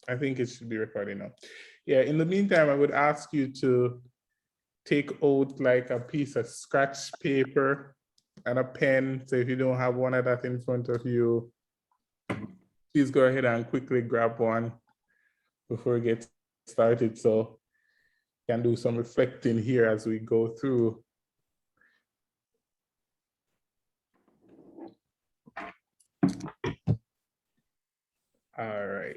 I think it should be recording now. Yeah, in the meantime, I would ask you to take out like a piece of scratch paper and a pen. So if you don't have one of that in front of you, please go ahead and quickly grab one before we get started. So you can do some reflecting here as we go through. All right.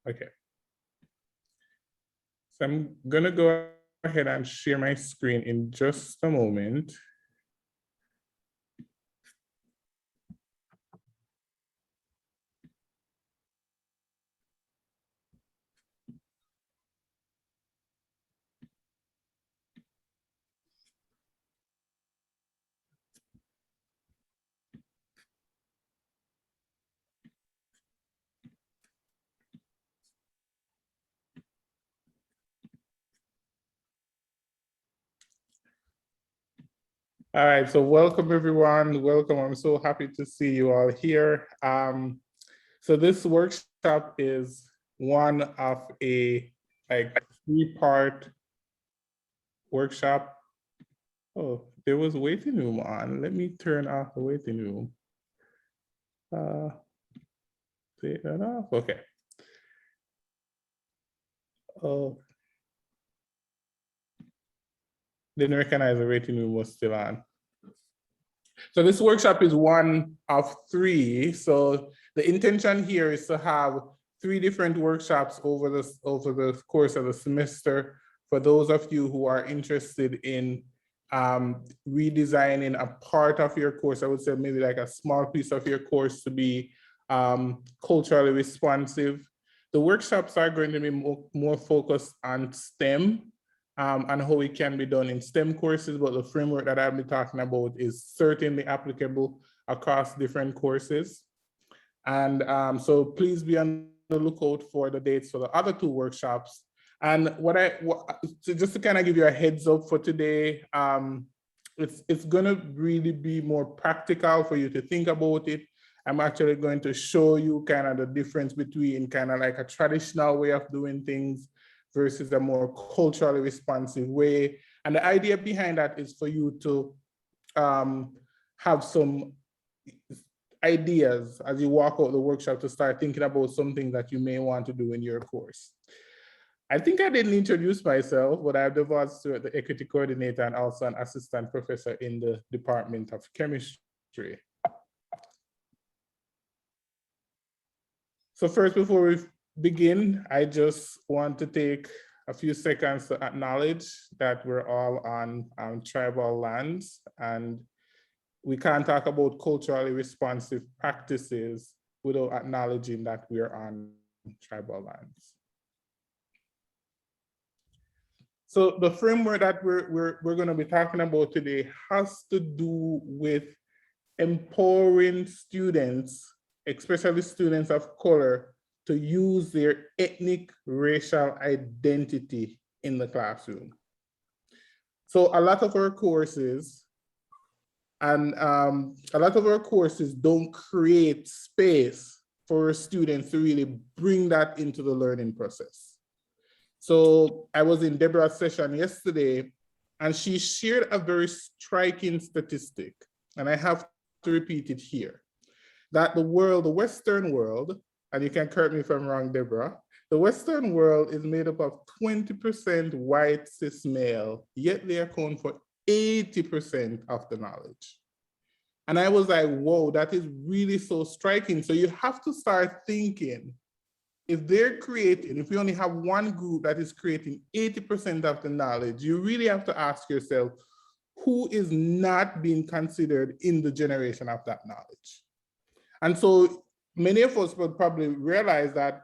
Okay. So I'm gonna go ahead and share my screen in just a moment. All right, so welcome everyone, welcome. I'm so happy to see you all here. So this workshop is one of a three-part workshop. Oh, there was a waiting room on. Let me turn off the waiting room. Take that off, okay. Oh, didn't recognize the waiting room was still on. So this workshop is one of three. So the intention here is to have 3 different workshops over the course of the semester for those of you who are interested in redesigning a part of your course. I would say maybe like a small piece of your course to be culturally responsive. The workshops are going to be more focused on STEM and how it can be done in STEM courses, but the framework that I'll be talking about is certainly applicable across different courses. And so please be on the lookout for the dates for the other 2 workshops. And so just to kind of give you a heads up for today, it's gonna really be more practical for you to think about it. I'm actually going to show you kind of the difference between kind of like a traditional way of doing things versus a more culturally responsive way. And the idea behind that is for you to have some ideas as you walk out the workshop to start thinking about something that you may want to do in your course. I think I didn't introduce myself, but I'm Devon Stewart, the equity coordinator and also an assistant professor in the Department of Chemistry. So first, before we begin, I just want to take a few seconds to acknowledge that we're all on tribal lands, and we can't talk about culturally responsive practices without acknowledging that we're on tribal lands. So the framework that we're going to be talking about today has to do with empowering students, especially students of color, to use their ethnic racial identity in the classroom. So a lot of our courses don't create space for students to really bring that into the learning process. So I was in Deborah's session yesterday, and she shared a very striking statistic, and I have to repeat it here, that the Western world, and you can correct me if I'm wrong, Deborah, the Western world is made up of 20% white cis male, yet they account for 80% of the knowledge. And I was like, whoa, that is really so striking. So you have to start thinking, if we only have one group that is creating 80% of the knowledge, you really have to ask yourself, who is not being considered in the generation of that knowledge? And so many of us will probably realize that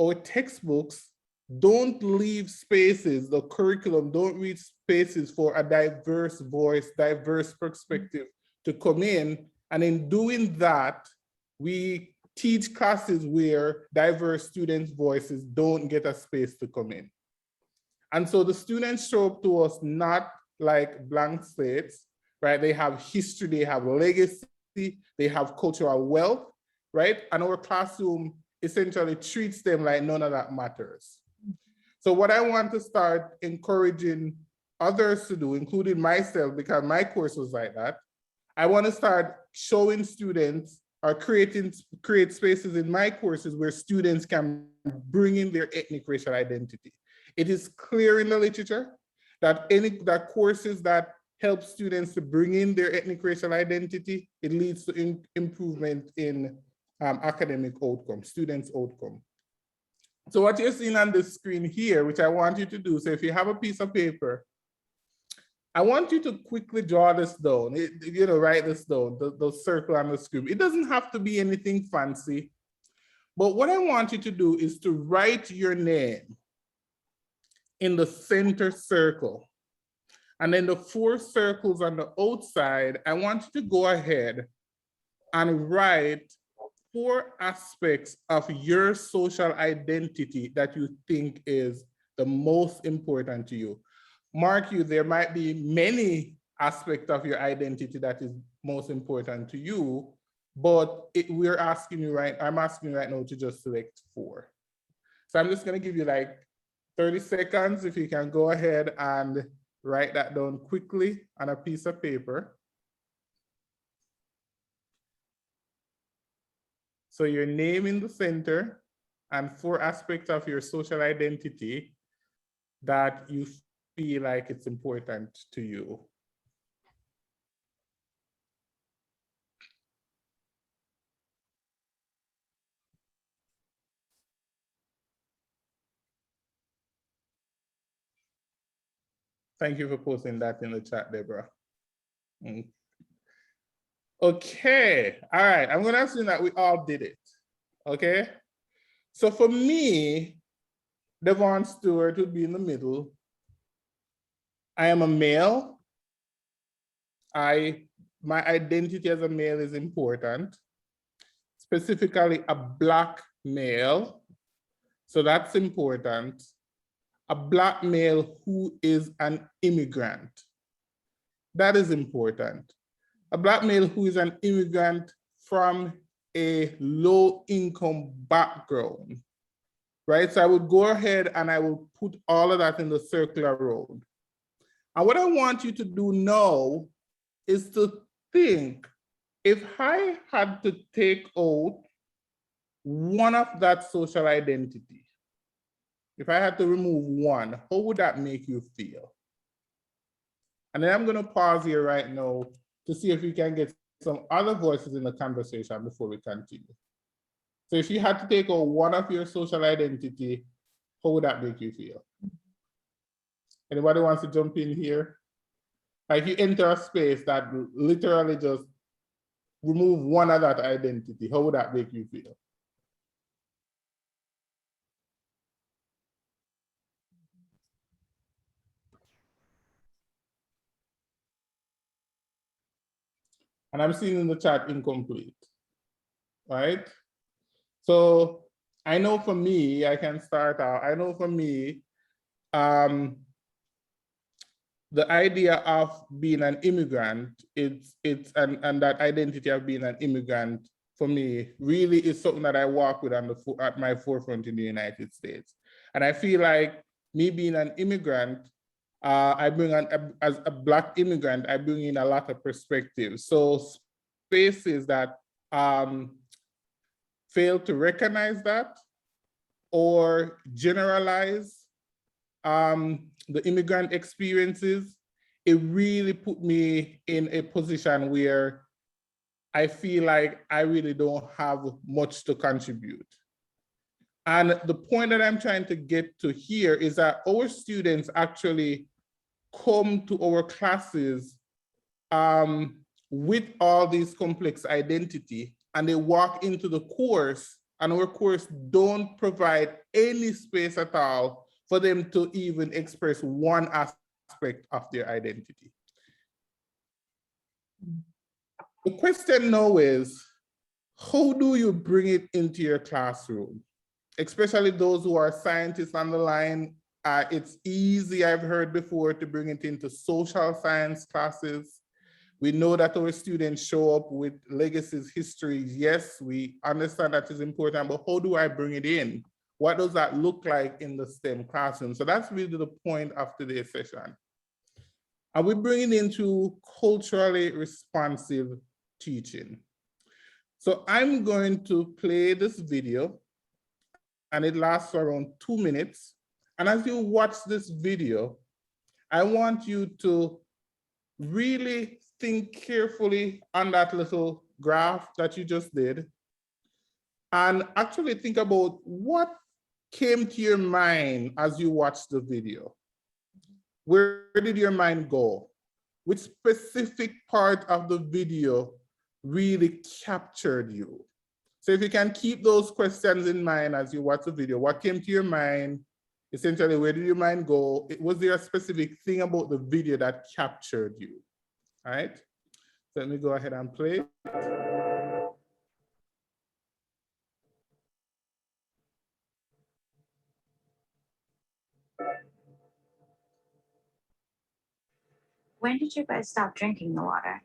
our textbooks don't leave spaces, the curriculum don't leave spaces for a diverse voice, diverse perspective to come in. And in doing that, we teach classes where diverse students' voices don't get a space to come in. And so the students show up to us not like blank slates, right? They have history, they have legacy, they have cultural wealth, right? And our classroom essentially treats them like none of that matters. So what I want to start encouraging others to do, including myself, because my course was like that, I want to start showing students or create spaces in my courses where students can bring in their ethnic racial identity. It is clear in the literature that courses that help students to bring in their ethnic racial identity, it leads to improvement in academic outcome, students' outcome. So what you're seeing on the screen here, which I want you to do, so if you have a piece of paper, I want you to quickly draw this down, write this down, the circle on the screen. It doesn't have to be anything fancy, but what I want you to do is to write your name in the center circle. And then the 4 circles on the outside, I want you to go ahead and write 4 aspects of your social identity that you think is the most important to you. Mark you, there might be many aspects of your identity that is most important to you, but I'm asking you right now to just select 4. So I'm just gonna give you like 30 seconds if you can go ahead and write that down quickly on a piece of paper. So your name in the center and 4 aspects of your social identity that you feel like it's important to you. Thank you for posting that in the chat, Deborah. Okay, all right, I'm gonna assume that we all did it, okay? So for me, Devon Stewart would be in the middle. I am a male. My identity as a male is important, specifically a Black male. So that's important. A Black male who is an immigrant. That is important. A Black male who is an immigrant from a low-income background, right? So I would go ahead and I will put all of that in the circular road. And what I want you to do now is to think, if I had to take out one of that social identity, if I had to remove one, how would that make you feel? And then I'm gonna pause here right now to see if we can get some other voices in the conversation before we continue. So if you had to take out one of your social identity, how would that make you feel? Anybody wants to jump in here? Like you enter a space that literally just remove one of that identity, how would that make you feel? And I'm seeing in the chat incomplete, right? So I know for me, I can start out. I know for me, the idea of being an immigrant, and that identity of being an immigrant for me really is something that I walk with at my forefront in the United States. And I feel like me being an immigrant, as a Black immigrant, I bring in a lot of perspectives. So spaces that fail to recognize that or generalize the immigrant experiences, it really put me in a position where I feel like I really don't have much to contribute. And the point that I'm trying to get to here is that our students actually come to our classes with all these complex identity, and they walk into the course, and our course don't provide any space at all for them to even express one aspect of their identity. The question now is, how do you bring it into your classroom? Especially those who are scientists on the line, it's easy, I've heard before, to bring it into social science classes. We know that our students show up with legacies, histories. Yes, we understand that is important, but how do I bring it in? What does that look like in the STEM classroom? So that's really the point of today's session. And we bring it into culturally responsive teaching. So I'm going to play this video, and it lasts for around 2 minutes. And as you watch this video, I want you to really think carefully on that little graph that you just did, and actually think about what came to your mind as you watched the video. Where did your mind go? Which specific part of the video really captured you? So if you can keep those questions in mind as you watch the video, what came to your mind? Essentially, where did your mind go? Was there a specific thing about the video that captured you? All right, so let me go ahead and play. When did you guys stop drinking the water?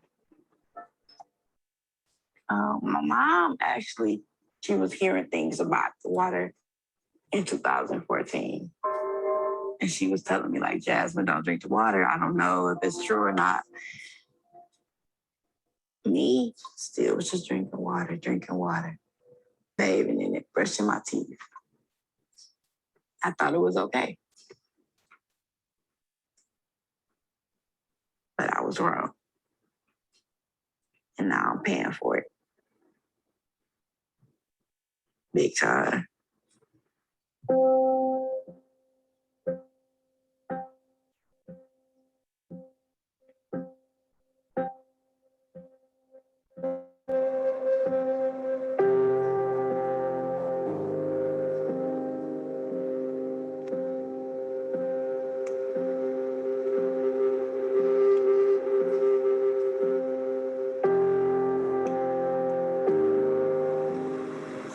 My mom actually, she was hearing things about the water in 2014. And she was telling me, like, Jasmine, don't drink the water. I don't know if it's true or not. Me, still was just drinking water, bathing in it, brushing my teeth. I thought it was okay. But I was wrong. And now I'm paying for it. Big time.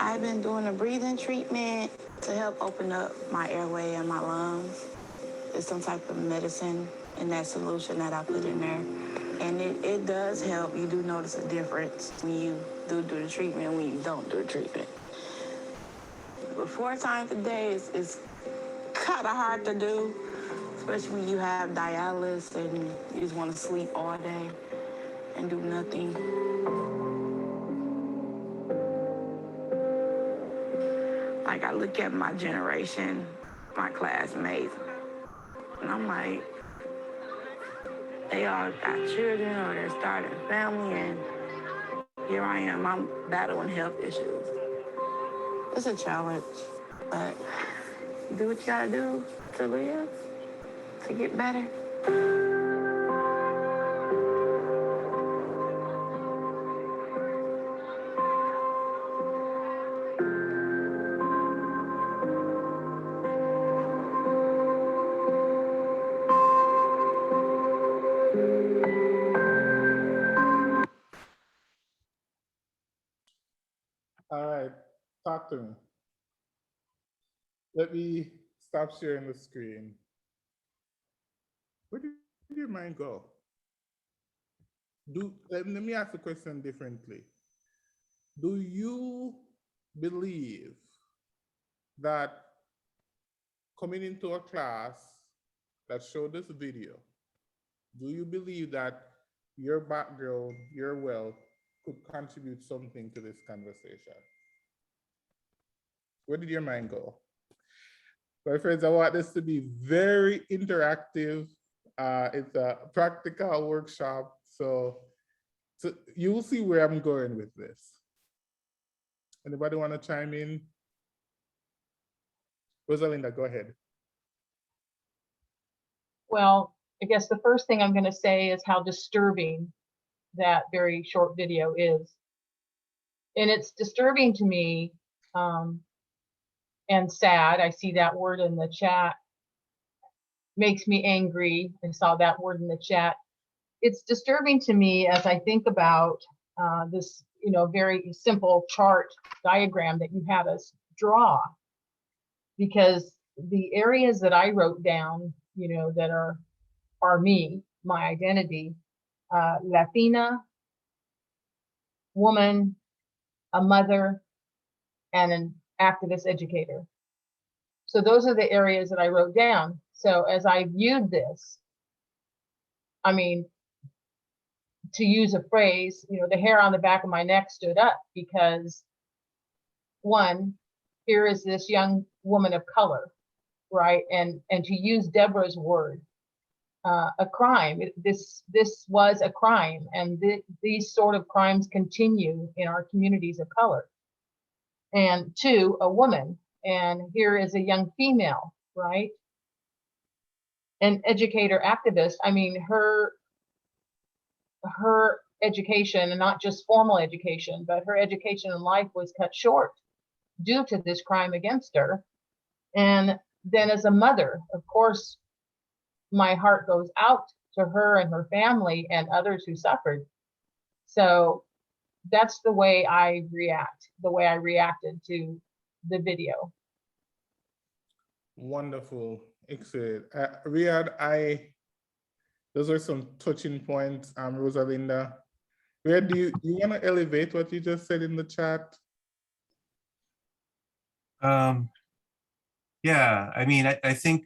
I've been doing a breathing treatment to help open up my airway and my lungs. It's some type of medicine in that solution that I put in there. And it does help. You do notice a difference when you do the treatment and when you don't do the treatment. But 4 times a day is kind of hard to do, especially when you have dialysis and you just want to sleep all day and do nothing. Like, I look at my generation, my classmates, and I'm like, they all got children or they're starting a family, and here I am, I'm battling health issues. It's a challenge, but do what you gotta do to live, to get better. All right, talk to me. Let me stop sharing the screen. Where did your mind go? Let me ask the question differently. Do you believe that coming into a class that showed this video, do you believe that your background, your wealth could contribute something to this conversation? Where did your mind go? My friends, I want this to be very interactive. It's a practical workshop, so you will see where I'm going with this. Anybody want to chime in? Rosalinda, go ahead. Well, I guess the first thing I'm going to say is how disturbing that very short video is. And it's disturbing to me and sad. I see that word in the chat. Makes me angry. I saw that word in the chat. It's disturbing to me as I think about this, very simple chart diagram that you had us draw, because the areas that I wrote down, that are me, my identity, Latina, woman, a mother, and an activist educator. So those are the areas that I wrote down. So as I viewed this, I mean, to use a phrase, the hair on the back of my neck stood up, because one, here is this young woman of color, right? And to use Deborah's word, a crime. This was a crime, and these sort of crimes continue in our communities of color. And two, a woman, and here is a young female, right? An educator, activist. I mean, her education, and not just formal education, but her education in life was cut short due to this crime against her. And then as a mother, of course, my heart goes out to her and her family and others who suffered. So that's the way I reacted to the video. Wonderful, excellent. Riyadh, those are some touching points, Rosalinda. Riyadh, do you want to elevate what you just said in the chat? Yeah, I mean, I think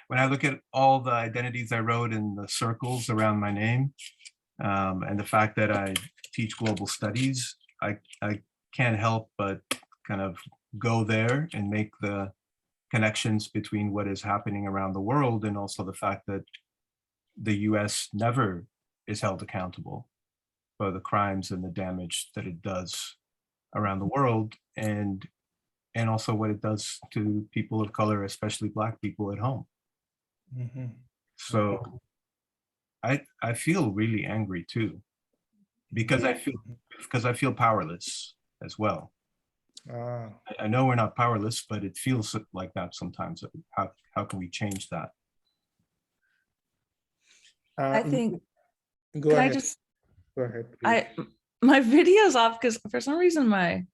when I look at all the identities I wrote in the circles around my name, and the fact that I teach global studies, I can't help but kind of go there and make the connections between what is happening around the world, and also the fact that the US never is held accountable for the crimes and the damage that it does around the world, and also what it does to people of color, especially Black people at home. Mm-hmm. So I feel really angry too, because I feel powerless as well. I know we're not powerless, but it feels like that sometimes. How can we change that? I think, go can ahead. go ahead, please. My video's off because for some reason my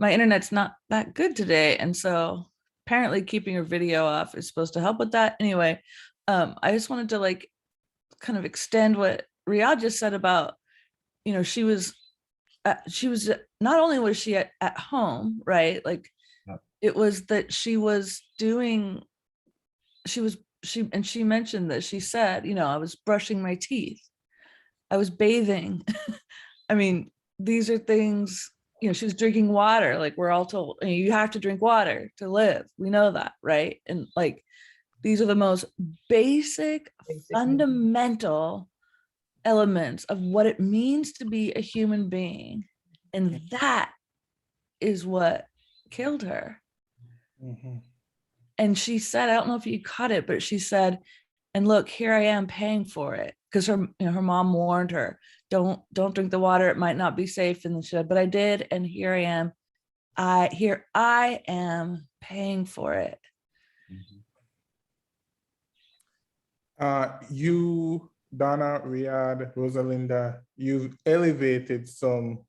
internet's not that good today. And so apparently keeping your video off is supposed to help with that. Anyway, I just wanted to kind of extend what Riyadh just said about, she was not only was she at home, right? It was that she mentioned that she said, I was brushing my teeth, I was bathing. I mean, these are things, she was drinking water. We're all told, you have to drink water to live. We know that, right? And these are the most basic fundamental elements of what it means to be a human being. And that is what killed her. Mm-hmm. And she said, I don't know if you caught it, but she said, and look, here I am paying for it. Because her mom warned her, don't drink the water, it might not be safe. And then she said, but I did, and here I am. I am paying for it. You, Donna, Riyadh, Rosalinda, you've elevated some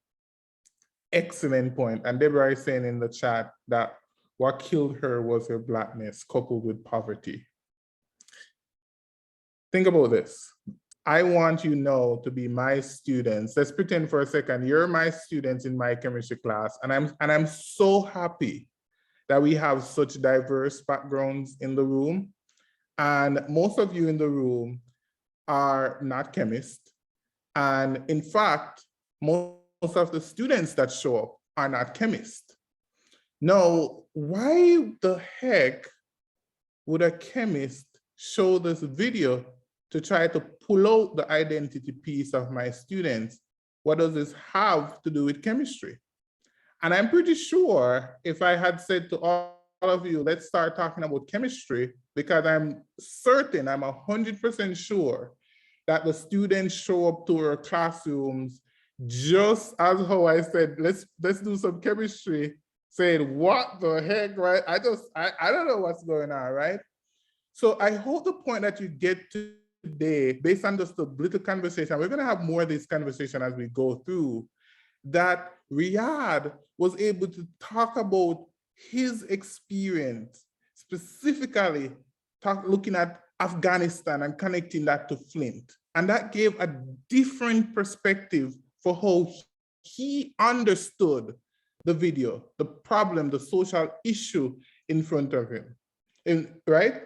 excellent point. And Deborah is saying in the chat that what killed her was her Blackness coupled with poverty. Think about this. I want you now to be my students. Let's pretend for a second you're my students in my chemistry class, and I'm so happy that we have such diverse backgrounds in the room. And most of you in the room are not chemists. And in fact, most of the students that show up are not chemists. Now, why the heck would a chemist show this video to try to pull out the identity piece of my students? What does this have to do with chemistry? And I'm pretty sure if I had said to all of you, let's start talking about chemistry, because I'm certain, I'm 100% sure that the students show up to our classrooms just as how I said, let's do some chemistry, saying, what the heck, right? I don't know what's going on, right? So I hope the point that you get today, based on just a little conversation, we're gonna have more of this conversation as we go through, that Riyadh was able to talk about his experience, specifically looking at Afghanistan and connecting that to Flint. And that gave a different perspective for how he understood the video, the problem, the social issue in front of him. Right?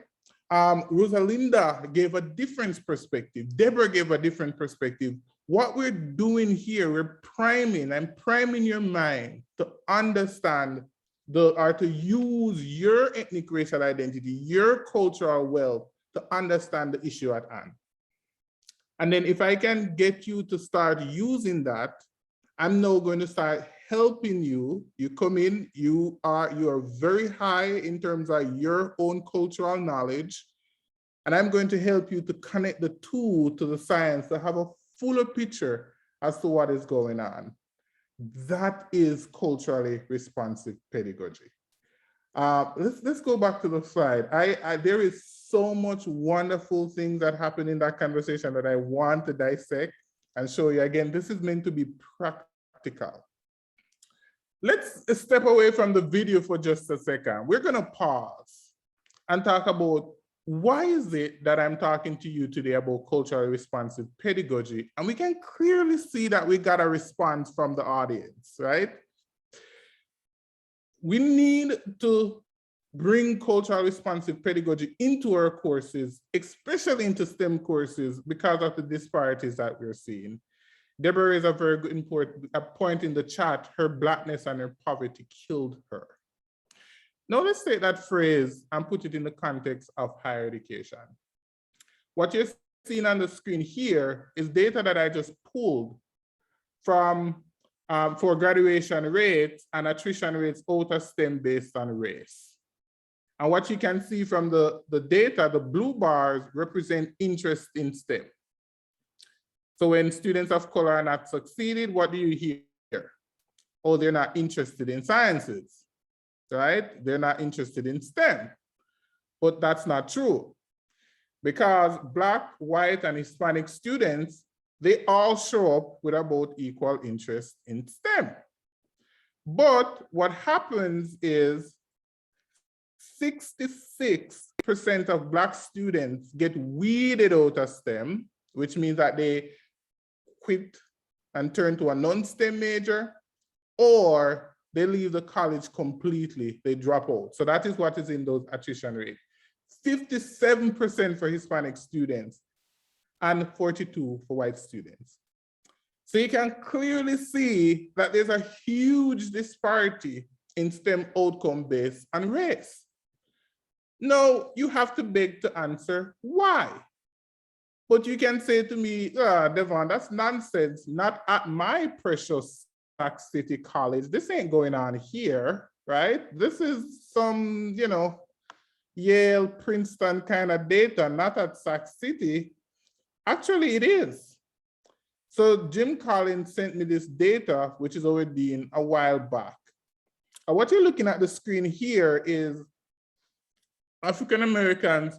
Rosalinda gave a different perspective. Deborah gave a different perspective. What we're doing here, we're priming your mind to understand or to use your ethnic racial identity, your cultural wealth to understand the issue at hand. And then if I can get you to start using that, I'm now going to start helping you. You come in, you are very high in terms of your own cultural knowledge. And I'm going to help you to connect the two to the science to have a fuller picture as to what is going on. That is culturally responsive pedagogy. Let's go back to the slide. There is so much wonderful things that happen in that conversation that I want to dissect and show you. Again, this is meant to be practical. Let's step away from the video for just a second. We're gonna pause and talk about why is it that I'm talking to you today about culturally responsive pedagogy? And we can clearly see that we got a response from the audience, right? We need to bring culturally responsive pedagogy into our courses, especially into STEM courses, because of the disparities that we're seeing. Deborah is a very good important point in the chat. Her Blackness and her poverty killed her. Now let's take that phrase and put it in the context of higher education. What you're seeing on the screen here is data that I just pulled from for graduation rates and attrition rates out of STEM based on race. And what you can see from the data, the blue bars represent interest in STEM. So when students of color are not succeeded, what do you hear? Oh, they're not interested in sciences, right? They're not interested in STEM. But that's not true, because Black, white, and Hispanic students, they all show up with about equal interest in STEM. But what happens is 66% of Black students get weeded out of STEM, which means that they quit and turn to a non-STEM major, or they leave the college completely, they drop out. So that is what is in those attrition rates. 57% for Hispanic students and 42% for white students. So you can clearly see that there's a huge disparity in STEM outcome based on race. Now, you have to beg to answer why. But you can say to me, Devon, that's nonsense, not at my precious Sac City College. This ain't going on here, right? This is some, Yale, Princeton kind of data, not at Sac City. Actually, it is. So Jim Collins sent me this data, which is already in a while back. And what you're looking at the screen here is African Americans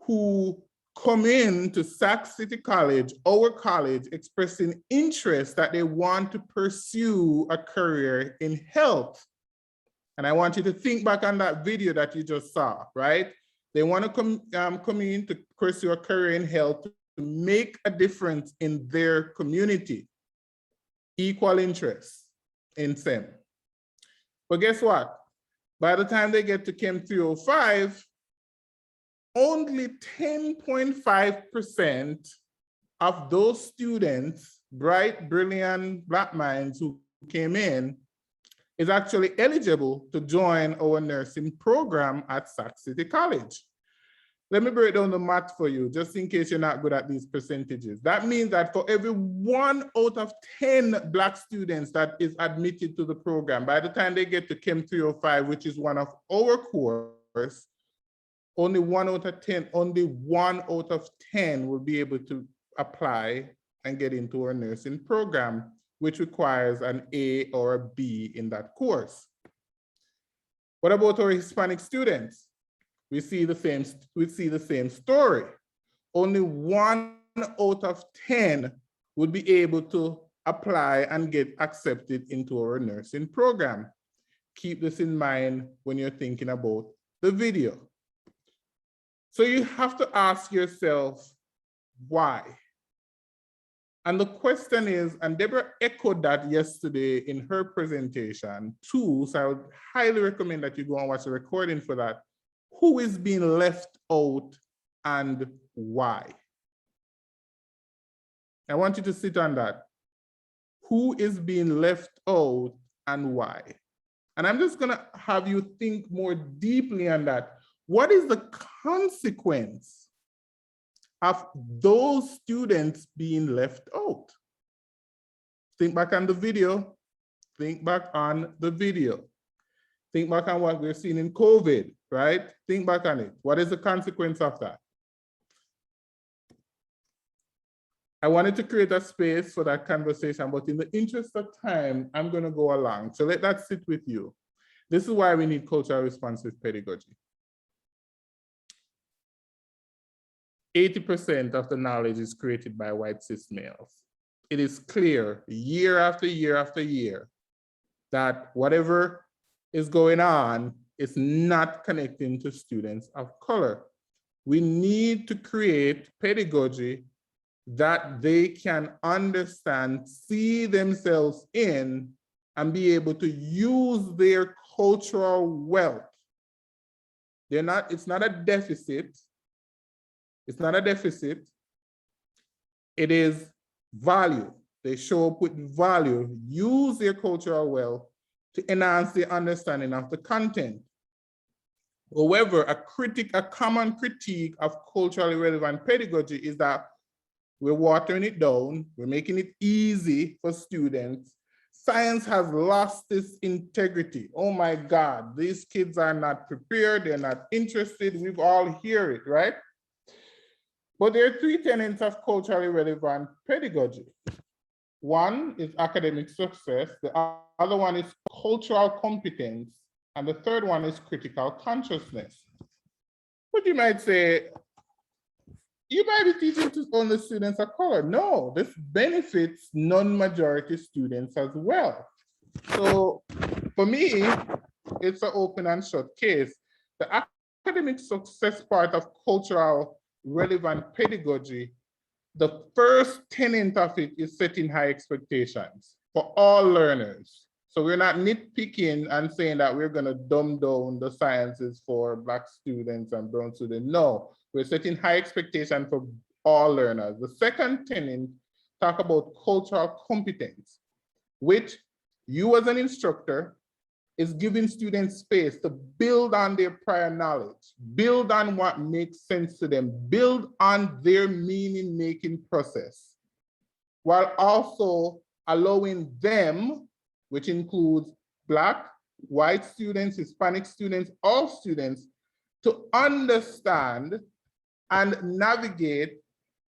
who come in to Sac City College, our college, expressing interest that they want to pursue a career in health. And I want you to think back on that video that you just saw, right? They want to come in to pursue a career in health to make a difference in their community. Equal interest in STEM. But guess what? By the time they get to Chem 305, only 10.5% of those students, bright, brilliant Black minds who came in, is actually eligible to join our nursing program at Sac City College. Let me break down the math for you, just in case you're not good at these percentages. That means that for every 1 out of 10 Black students that is admitted to the program, by the time they get to Chem 305, which is one of our courses, only 1 out of 10 will be able to apply and get into our nursing program, which requires an A or a B in that course. What about our Hispanic students? We see the same story. Only 1 out of 10 would be able to apply and get accepted into our nursing program. Keep this in mind when you're thinking about the video. So you have to ask yourself, why? And the question is, and Deborah echoed that yesterday in her presentation too, so I would highly recommend that you go and watch the recording for that. Who is being left out and why? I want you to sit on that. Who is being left out and why? And I'm just gonna have you think more deeply on that. What is the consequence of those students being left out? Think back on the video. Think back on the video. Think back on what we're seeing in COVID, right? Think back on it. What is the consequence of that? I wanted to create a space for that conversation, but in the interest of time, I'm going to go along. So let that sit with you. This is why we need cultural responsive pedagogy. 80% of the knowledge is created by white cis males. It is clear year after year after year that whatever is going on is not connecting to students of color. We need to create pedagogy that they can understand, see themselves in, and be able to use their cultural wealth. It's not a deficit. It's not a deficit. It is value. They show up with value, use their cultural wealth to enhance their understanding of the content. However, a common critique of culturally relevant pedagogy is that we're watering it down, we're making it easy for students. Science has lost its integrity. Oh my God, these kids are not prepared, they're not interested, we've all heard it, right? But there are three tenets of culturally relevant pedagogy. One is academic success, the other one is cultural competence, and the third one is critical consciousness. But you might say, you might be teaching to only students of color. No, this benefits non-majority students as well. So for me, it's an open and shut case. The academic success part of cultural relevant pedagogy, the first tenet of it is setting high expectations for all learners. So we're not nitpicking and saying that we're going to dumb down the sciences for Black students and brown students. No, we're setting high expectations for all learners. The second tenet talk about cultural competence, which you as an instructor is giving students space to build on their prior knowledge, build on what makes sense to them, build on their meaning-making process, while also allowing them, which includes Black, white students, Hispanic students, all students, to understand and navigate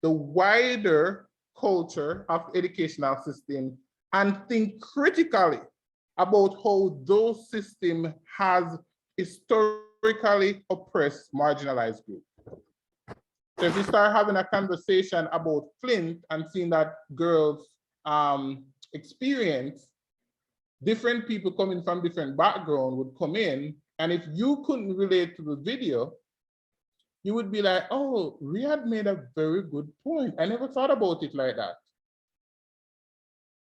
the wider culture of educational system and think critically about how those systems has historically oppressed marginalized groups. So if we start having a conversation about Flint and seeing that girls experience, different people coming from different backgrounds would come in, and if you couldn't relate to the video, you would be like, oh, Riyadh made a very good point. I never thought about it like that.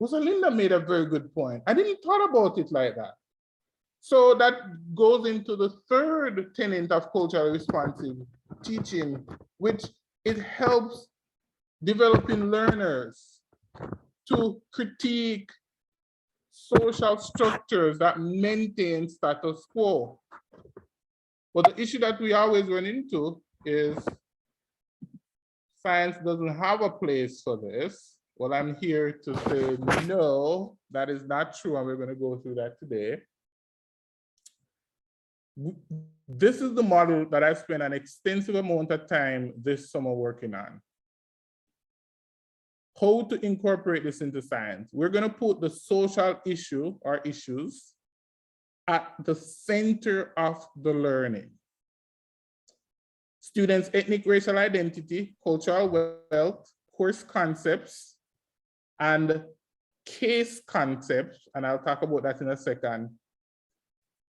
Rosalinda made a very good point. I didn't thought about it like that. So that goes into the third tenet of culturally responsive teaching, which it helps developing learners to critique social structures that maintain status quo. But the issue that we always run into is science doesn't have a place for this. Well, I'm here to say, no, that is not true, and we're going to go through that today. This is the model that I spent an extensive amount of time this summer working on. How to incorporate this into science. We're going to put the social issue or issues at the center of the learning. Students' ethnic racial identity, cultural wealth, course concepts, and case concepts, and I'll talk about that in a second,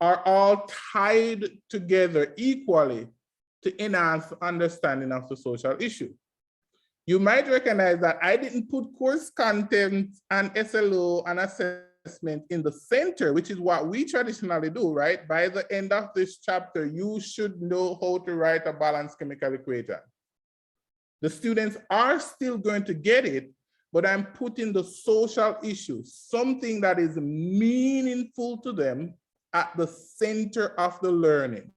are all tied together equally to enhance understanding of the social issue. you might recognize that I didn't put course content and SLO and assessment in the center, which is what we traditionally do, right? By the end of this chapter, you should know how to write a balanced chemical equation. The students are still going to get it, but I'm putting the social issues, something that is meaningful to them, at the center of the learning,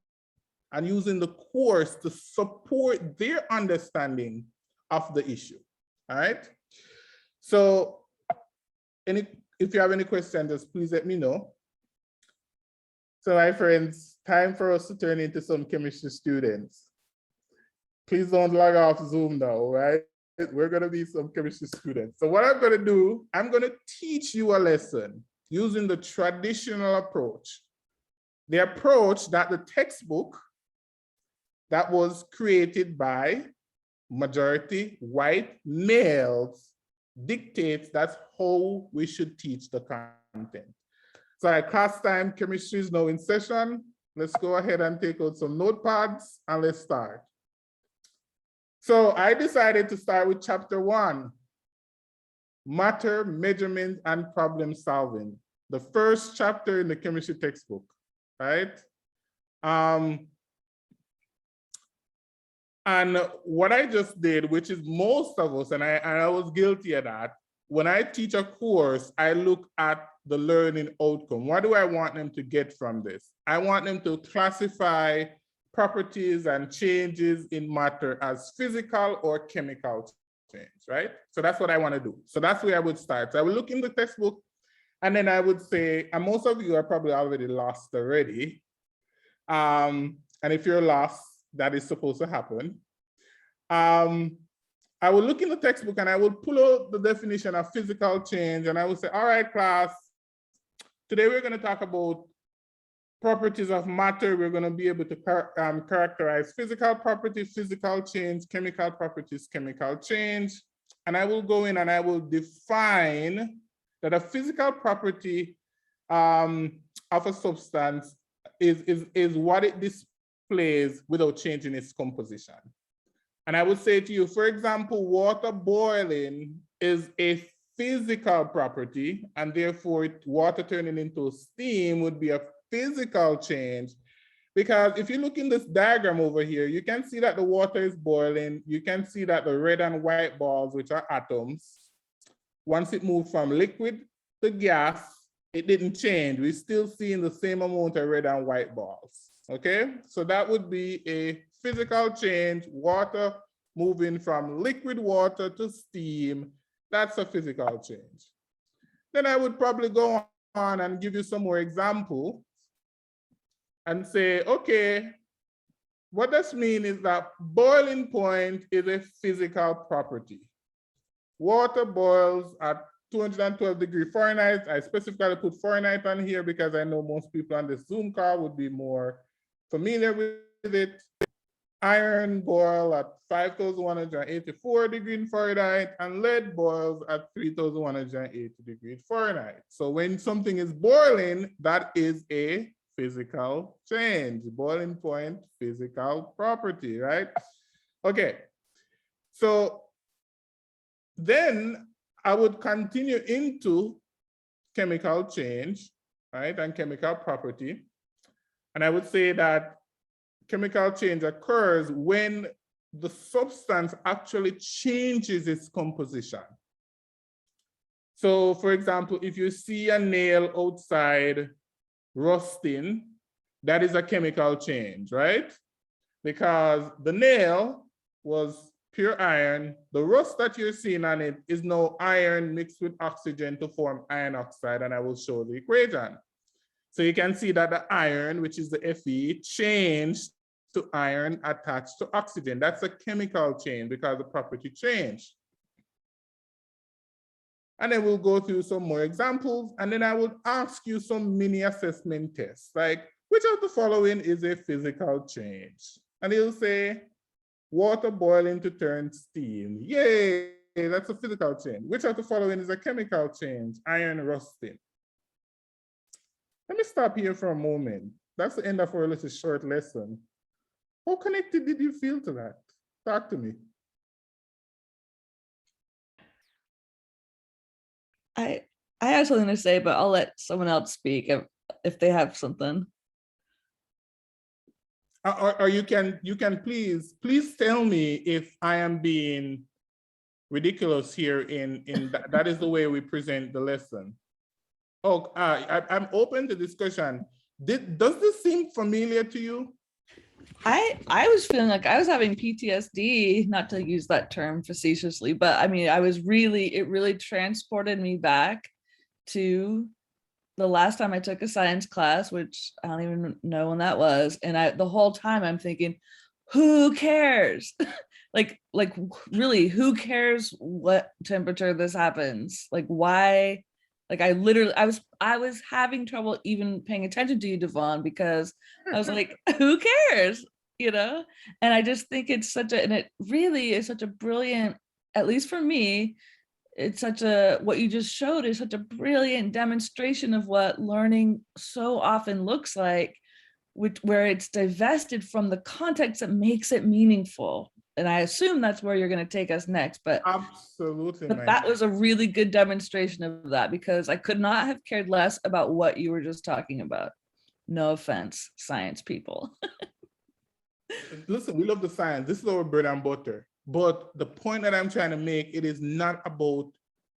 and using the course to support their understanding of the issue. All right. So if you have any questions, just please let me know. So my friends, time for us to turn into some chemistry students. Please don't log off Zoom now, right? We're going to be some chemistry students. So what I'm going to do, I'm going to teach you a lesson using the traditional approach. The approach that the textbook that was created by majority white males dictates that's how we should teach the content. So at class time, chemistry is now in session. Let's go ahead and take out some notepads and let's start. So I decided to start with chapter 1, matter, measurement, and problem solving. The first chapter in the chemistry textbook, right? And what I just did, which is most of us, and I was guilty of that, when I teach a course, I look at the learning outcome. What do I want them to get from this? I want them to classify properties and changes in matter as physical or chemical change, right? So that's what I want to do. So that's where I would start. So I would look in the textbook, and then I would say, and most of you are probably already lost already. And if you're lost, that is supposed to happen. I would look in the textbook and I would pull out the definition of physical change, and I would say, all right, class, today we're going to talk about properties of matter. We're going to be able to characterize physical properties, physical change, chemical properties, chemical change. And I will go in and I will define that a physical property of a substance is what it displays without changing its composition. And I would say to you, for example, water boiling is a physical property, and therefore water turning into steam would be a physical change. Because if you look in this diagram over here, you can see that the water is boiling. You can see that the red and white balls, which are atoms, once it moved from liquid to gas, it didn't change. We're still seeing the same amount of red and white balls, okay? So that would be a physical change, water moving from liquid water to steam. That's a physical change. Then I would probably go on and give you some more examples and say, okay, what this means is that boiling point is a physical property. Water boils at 212 degrees Fahrenheit. I specifically put Fahrenheit on here because I know most people on this Zoom call would be more familiar with it. Iron boils at 5,184 degrees Fahrenheit, and lead boils at 3,180 degrees Fahrenheit. So when something is boiling, that is a physical change. Boiling point, physical property, right? Okay, so then I would continue into chemical change, right, and chemical property. And I would say that chemical change occurs when the substance actually changes its composition. So for example, if you see a nail outside rusting, that is a chemical change, right? Because the nail was pure iron. The rust that you're seeing on it is now iron mixed with oxygen to form iron oxide, and I will show the equation. So you can see that the iron, which is the Fe, changed to iron attached to oxygen. That's a chemical change because the property changed. And then we'll go through some more examples, and then I would ask you some mini assessment tests, like which of the following is a physical change? And he'll say, water boiling to turn steam. Yay, that's a physical change. Which of the following is a chemical change? Iron rusting. Let me stop here for a moment. That's the end of our little short lesson. How connected did you feel to that? Talk to me. I have something to say, but I'll let someone else speak if they have something. Or you can please tell me if I am being ridiculous here in that is the way we present the lesson. Oh, I'm open to discussion. Does this seem familiar to you? I was feeling like I was having PTSD, not to use that term facetiously, but I mean, it really transported me back to the last time I took a science class, which I don't even know when that was. And the whole time I'm thinking, who cares? like really, who cares what temperature this happens? Like, why? Like, I was having trouble even paying attention to you, Devon, because I was like, who cares? You know? And I just think and it really is such a brilliant, at least for me, what you just showed is such a brilliant demonstration of what learning so often looks like, where it's divested from the context that makes it meaningful. And I assume that's where you're going to take us next, but Absolutely. but that was a really good demonstration of that, because I could not have cared less about what you were just talking about. No offense, science people. Listen, we love the science. This is our bread and butter. But the point that I'm trying to make, it is not about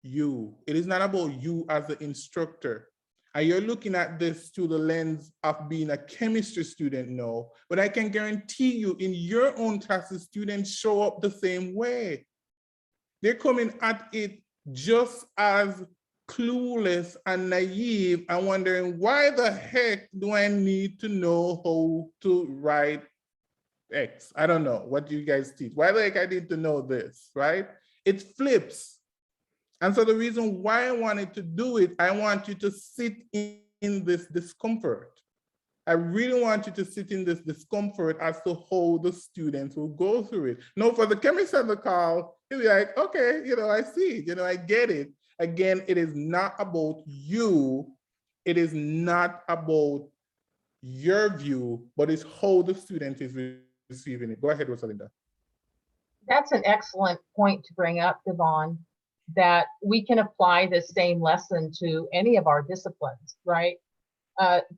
you. It is not about you as the instructor. And you're looking at this through the lens of being a chemistry student now, but I can guarantee you in your own classes, students show up the same way. They're coming at it just as clueless and naive and wondering, why the heck do I need to know how to write X? I don't know. What do you guys teach? Why the heck I need to know this, right? It flips. And so the reason why I wanted to do it, I want you to sit in this discomfort. I really want you to sit in this discomfort as to how the students will go through it. Now, for the chemist on the call, he'll be like, okay, I see it, I get it. Again, it is not about you. It is not about your view, but it's how the student is receiving it. Go ahead, Rosalinda. That's an excellent point to bring up, Devon, that we can apply the same lesson to any of our disciplines, right?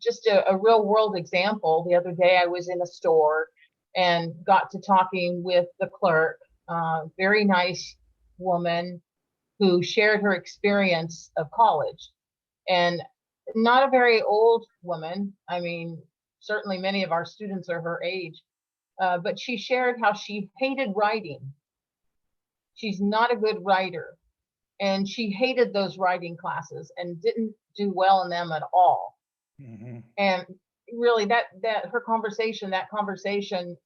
Just a real world example. The other day I was in a store and got to talking with the clerk, very nice woman who shared her experience of college, and not a very old woman. I mean, certainly many of our students are her age, but she shared how she hated writing. She's not a good writer, and she hated those writing classes and didn't do well in them at all. Mm-hmm. And really that conversation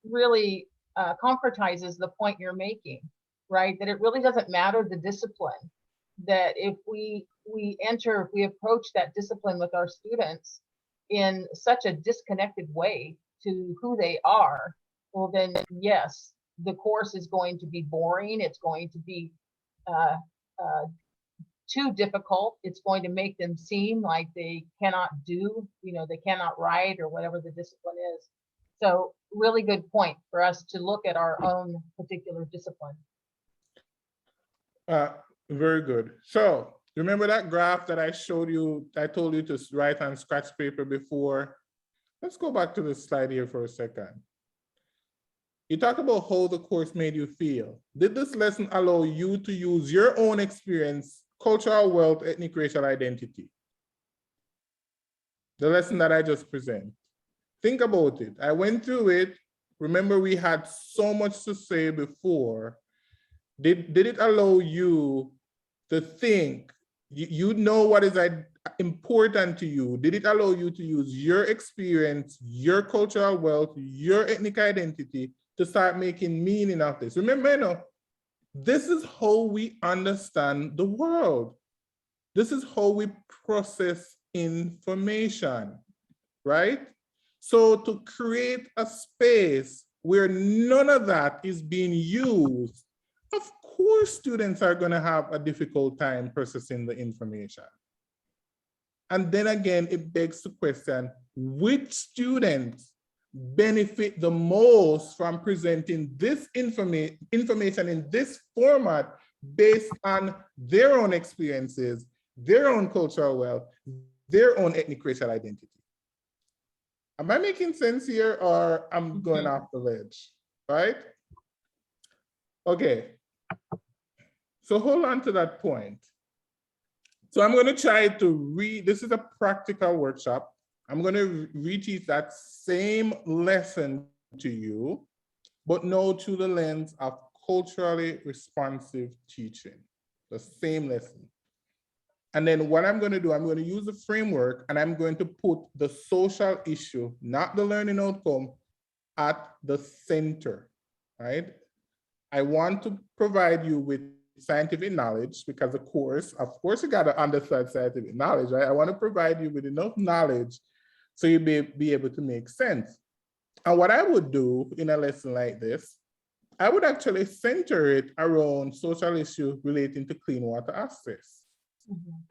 really concretizes the point you're making, right? That it really doesn't matter the discipline, that if we approach that discipline with our students in such a disconnected way to who they are, well then yes, the course is going to be boring. It's going to be too difficult. It's going to make them seem like they cannot they cannot write or whatever the discipline is. So really good point for us to look at our own particular discipline. Very good. So remember that graph that I showed you, I told you to write on scratch paper before? Let's go back to this slide here for a second. You talk about how the course made you feel. Did this lesson allow you to use your own experience, cultural wealth, ethnic, racial identity? The lesson that I just presented. Think about it. I went through it. Remember, we had so much to say before. Did it allow you to think? You know what is important to you. Did it allow you to use your experience, your cultural wealth, your ethnic identity to start making meaning of this? Remember, this is how we understand the world. This is how we process information, right? So to create a space where none of that is being used, of course students are going to have a difficult time processing the information. And then again, it begs the question, which students benefit the most from presenting this information in this format based on their own experiences, their own cultural wealth, their own ethnic racial identity. Am I making sense here, or I'm going off the ledge, right? Okay, so hold on to that point. So I'm going to try to read, this is a practical workshop. I'm going to reteach that same lesson to you, but now through the lens of culturally responsive teaching, the same lesson. And then what I'm going to do, I'm going to use the framework and I'm going to put the social issue, not the learning outcome, at the center, right? I want to provide you with scientific knowledge because of course you got to understand scientific knowledge, right? I want to provide you with enough knowledge so you'll be able to make sense. And what I would do in a lesson like this, I would actually center it around social issues relating to clean water access.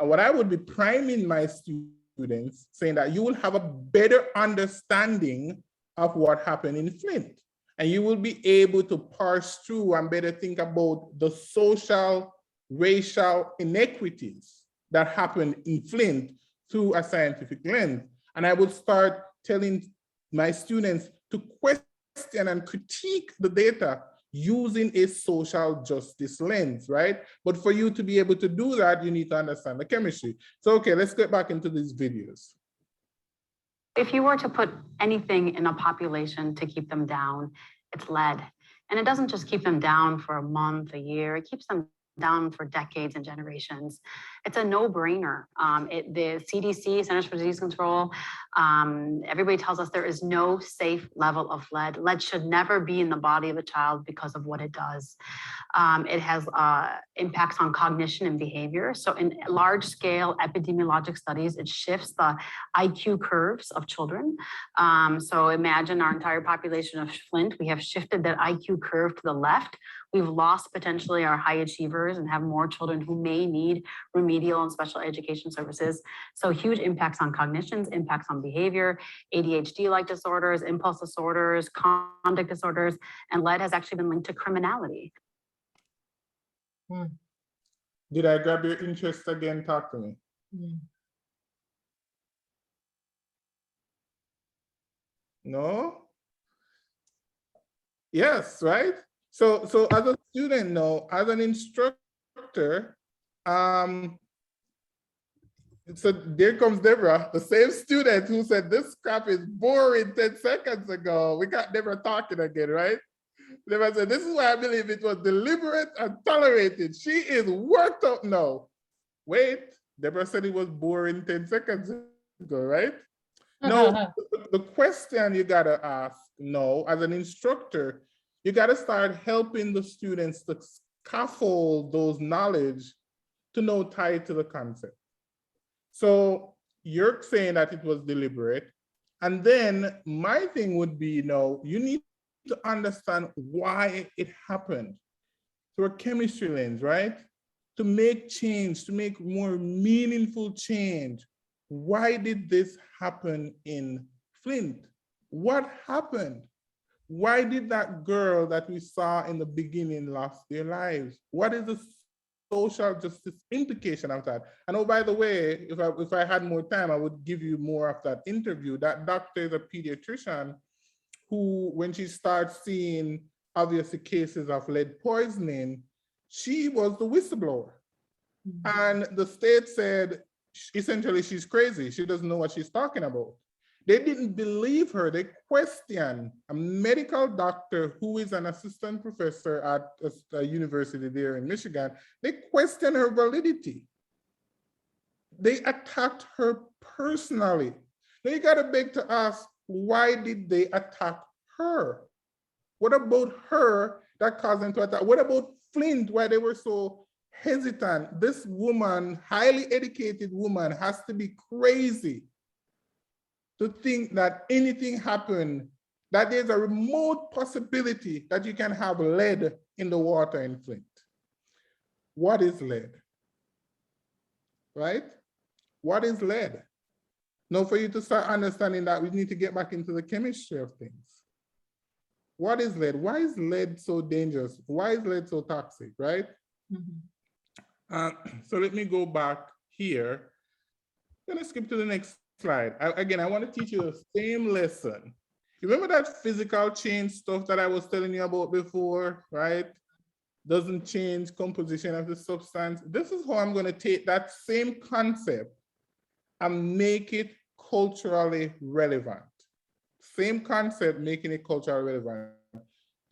And what I would be priming my students, saying that you will have a better understanding of what happened in Flint. And you will be able to parse through and better think about the social, racial inequities that happened in Flint through a scientific lens. And I would start telling my students to question and critique the data using a social justice lens, right? But for you to be able to do that, you need to understand the chemistry. So, okay, let's get back into these videos. If you were to put anything in a population to keep them down, it's lead. And it doesn't just keep them down for a month, a year, it keeps them down for decades and generations. It's a no-brainer. The CDC, Centers for Disease Control, everybody tells us there is no safe level of lead. Lead should never be in the body of a child because of what it does. It has impacts on cognition and behavior. So in large-scale epidemiologic studies, it shifts the IQ curves of children. So imagine our entire population of Flint, we have shifted that IQ curve to the left. We've lost potentially our high achievers and have more children who may need remedial and special education services. So huge impacts on cognitions, impacts on behavior, ADHD-like disorders, impulse disorders, conduct disorders, and lead has actually been linked to criminality. Did I grab your interest again? Talk to me. No? Yes, right? So as a student now, as an instructor, so there comes Deborah, the same student who said this crap is boring 10 seconds ago. We got Deborah talking again, right? Deborah said, this is why I believe it was deliberate and tolerated. She is worked up now. Wait, Deborah said it was boring 10 seconds ago, right? No, the question you gotta ask now, as an instructor, you gotta start helping the students to scaffold those knowledge to know tied to the concept. So you're saying that it was deliberate. And then my thing would be, you need to understand why it happened through a chemistry lens, right? To make change, to make more meaningful change. Why did this happen in Flint? What happened? Why did that girl that we saw in the beginning lost their lives? What is the social justice implication of that? And oh, by the way, if I had more time, I would give you more of that interview. That doctor is a pediatrician who, when she starts seeing obviously cases of lead poisoning, she was the whistleblower. And the state said, essentially, she's crazy. She doesn't know what she's talking about. They didn't believe her. They questioned a medical doctor who is an assistant professor at a university there in Michigan. They questioned her validity. They attacked her personally. Now you gotta beg to ask, why did they attack her? What about her that caused them to attack? What about Flint, why they were so hesitant? This woman, highly educated woman, has to be crazy to think that anything happened, that there's a remote possibility that you can have lead in the water in Flint. What is lead? Right? What is lead? Now, for you to start understanding that, we need to get back into the chemistry of things. What is lead? Why is lead so dangerous? Why is lead so toxic, right? So let me go back here. I'm gonna skip to the next slide. Again, I want to teach you the same lesson. You remember that physical change stuff that I was telling you about before, right? Doesn't change composition of the substance. This is how I'm going to take that same concept and make it culturally relevant. Same concept, making it culturally relevant.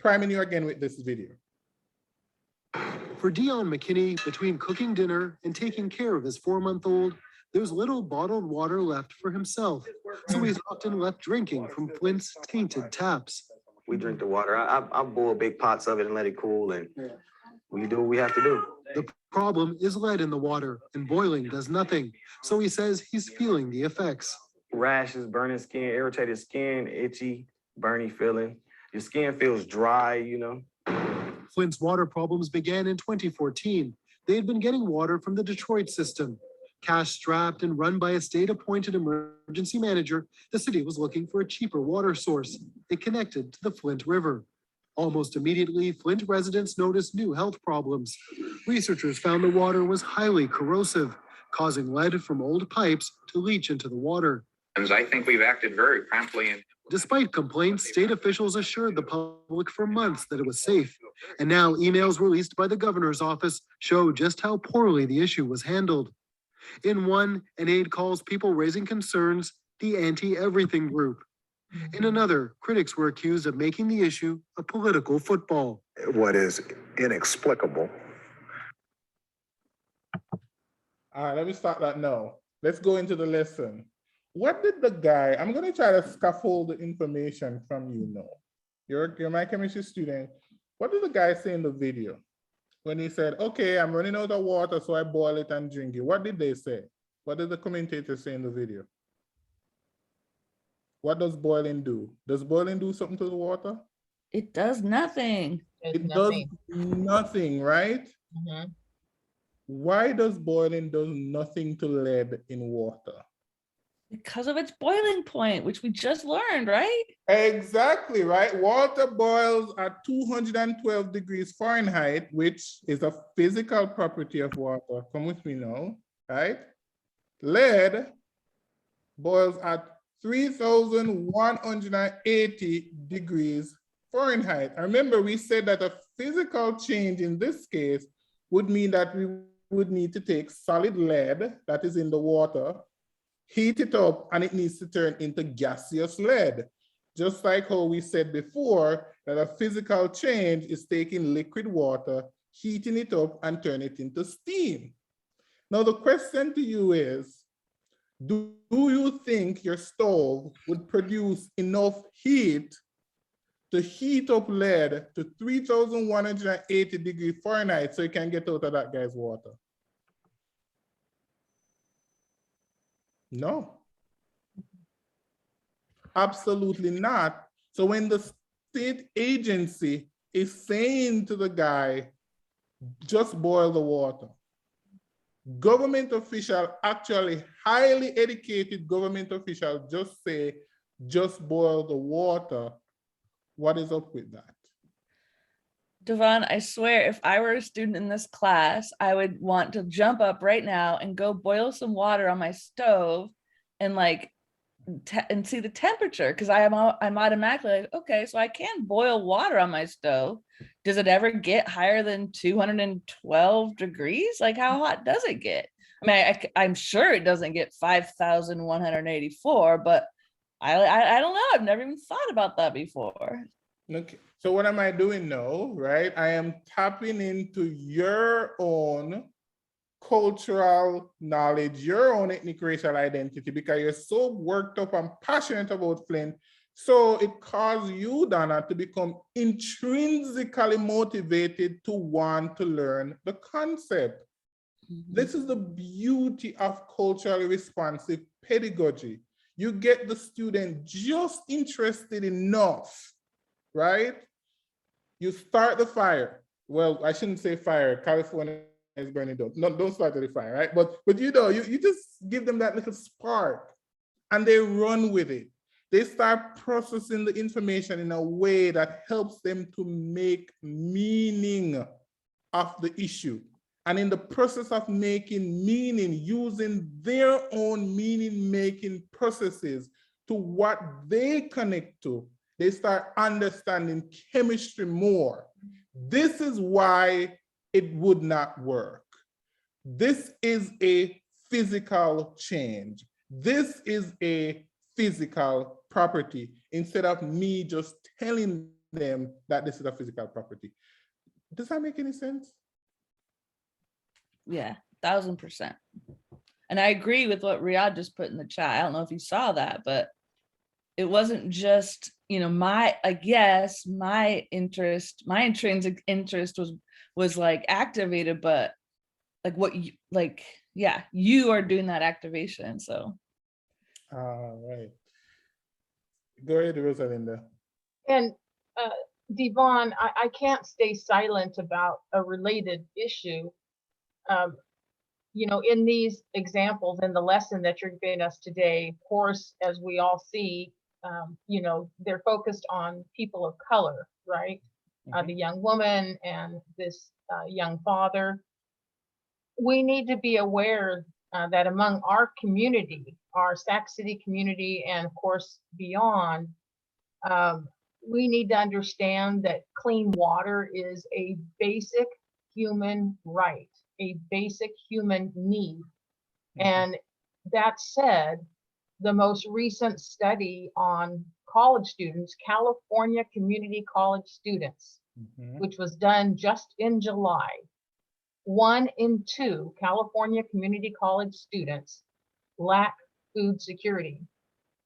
Priming you again with this video. For Dion McKinney, between cooking dinner and taking care of his 4-month-old, there's little bottled water left for himself. So he's often left drinking from Flint's tainted taps. We drink the water. I boil big pots of it and let it cool, and we do what we have to do. The problem is lead in the water, and boiling does nothing. So he says he's feeling the effects. Rashes, burning skin, irritated skin, itchy, burny feeling. Your skin feels dry, you know. Flint's water problems began in 2014. They had been getting water from the Detroit system. Cash-strapped and run by a state-appointed emergency manager, the city was looking for a cheaper water source. It connected to the Flint River. Almost immediately, Flint residents noticed new health problems. Researchers found the water was highly corrosive, causing lead from old pipes to leach into the water. I think we've acted very promptly. Despite complaints, state officials assured the public for months that it was safe. And now emails released by the governor's office show just how poorly the issue was handled. In one, an aide calls people raising concerns the anti-everything group. In another, critics were accused of making the issue a political football. What is inexplicable. All right, let me start that now. Let's go into the lesson. What did the guy, I'm going to try to scaffold the information from you now. You're my chemistry student. What did the guy say in the video? When he said, okay, I'm running out of water, so I boil it and drink it. What did they say? What did the commentator say in the video? What does boiling do? Does boiling do something to the water? It does nothing. It does nothing, right? Why does boiling do nothing to lead in water? Because of its boiling point, which we just learned, right? Exactly, right? Water boils at 212 degrees Fahrenheit, which is a physical property of water. Come with me now, right? Lead boils at 3,180 degrees Fahrenheit. And remember, we said that a physical change in this case would mean that we would need to take solid lead that is in the water, heat it up, and it needs to turn into gaseous lead. Just like how we said before, that a physical change is taking liquid water, heating it up, and turn it into steam. Now, the question to you is, do you think your stove would produce enough heat to heat up lead to 3,180 degrees Fahrenheit so you can get out of that guy's water? No, absolutely not. So when the state agency is saying to the guy, just boil the water, government official, actually highly educated government official, just say, just boil the water. What is up with that? Devon, I swear, if I were a student in this class, I would want to jump up right now and go boil some water on my stove and and see the temperature, because I'm automatically like, okay, so I can boil water on my stove. Does it ever get higher than 212 degrees? Like, how hot does it get? I mean, I'm sure it doesn't get 5,184, but I don't know. I've never even thought about that before. Okay, so what am I doing now, right? I am tapping into your own cultural knowledge, your own ethnic racial identity, because you're so worked up and passionate about Flint. So it caused you, Donna, to become intrinsically motivated to want to learn the concept. This is the beauty of culturally responsive pedagogy. You get the student just interested enough, right? You start the fire. Well, I shouldn't say fire. California is burning down. No, don't start the fire, right? But you know, you just give them that little spark and they run with it. They start processing the information in a way that helps them to make meaning of the issue. And in the process of making meaning, using their own meaning-making processes to what they connect to, they start understanding chemistry more. This is why it would not work. This is a physical change. This is a physical property, instead of me just telling them that this is a physical property. Does that make any sense? Yeah, 1000%. And I agree with what Riyadh just put in the chat. I don't know if you saw that, but it wasn't just, you know, my intrinsic interest was like activated, but like what you like, yeah, you are doing that activation. So Right. Go ahead, Rosalinda. And Devon, I can't stay silent about a related issue. You know, in these examples, in the lesson that you're giving us today, of course, as we all see, you know, they're focused on people of color, right? The young woman and this young father. We need to be aware that among our community, our Sac City community, and of course beyond, we need to understand that clean water is a basic human right, a basic human need. And that said, the most recent study on college students, California community college students, which was done just in July, 1 in 2 California community college students lack food security.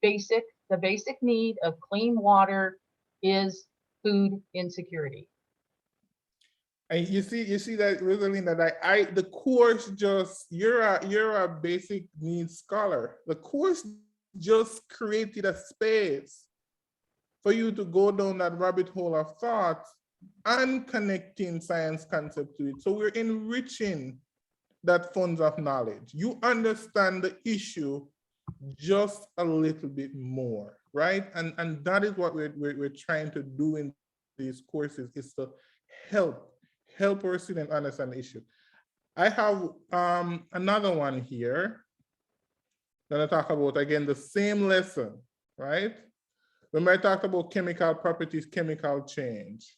The basic need of clean water is food insecurity. And you see that, Rosalinda, that the course just, you're a basic needs scholar. The course just created a space for you to go down that rabbit hole of thought and connecting science concept to it. So we're enriching that funds of knowledge. You understand the issue just a little bit more, right? And that is what we're trying to do in these courses, is to help our students understand the issue. I have another one here that I talk about, again, the same lesson, right? Remember I talked about chemical properties, chemical change.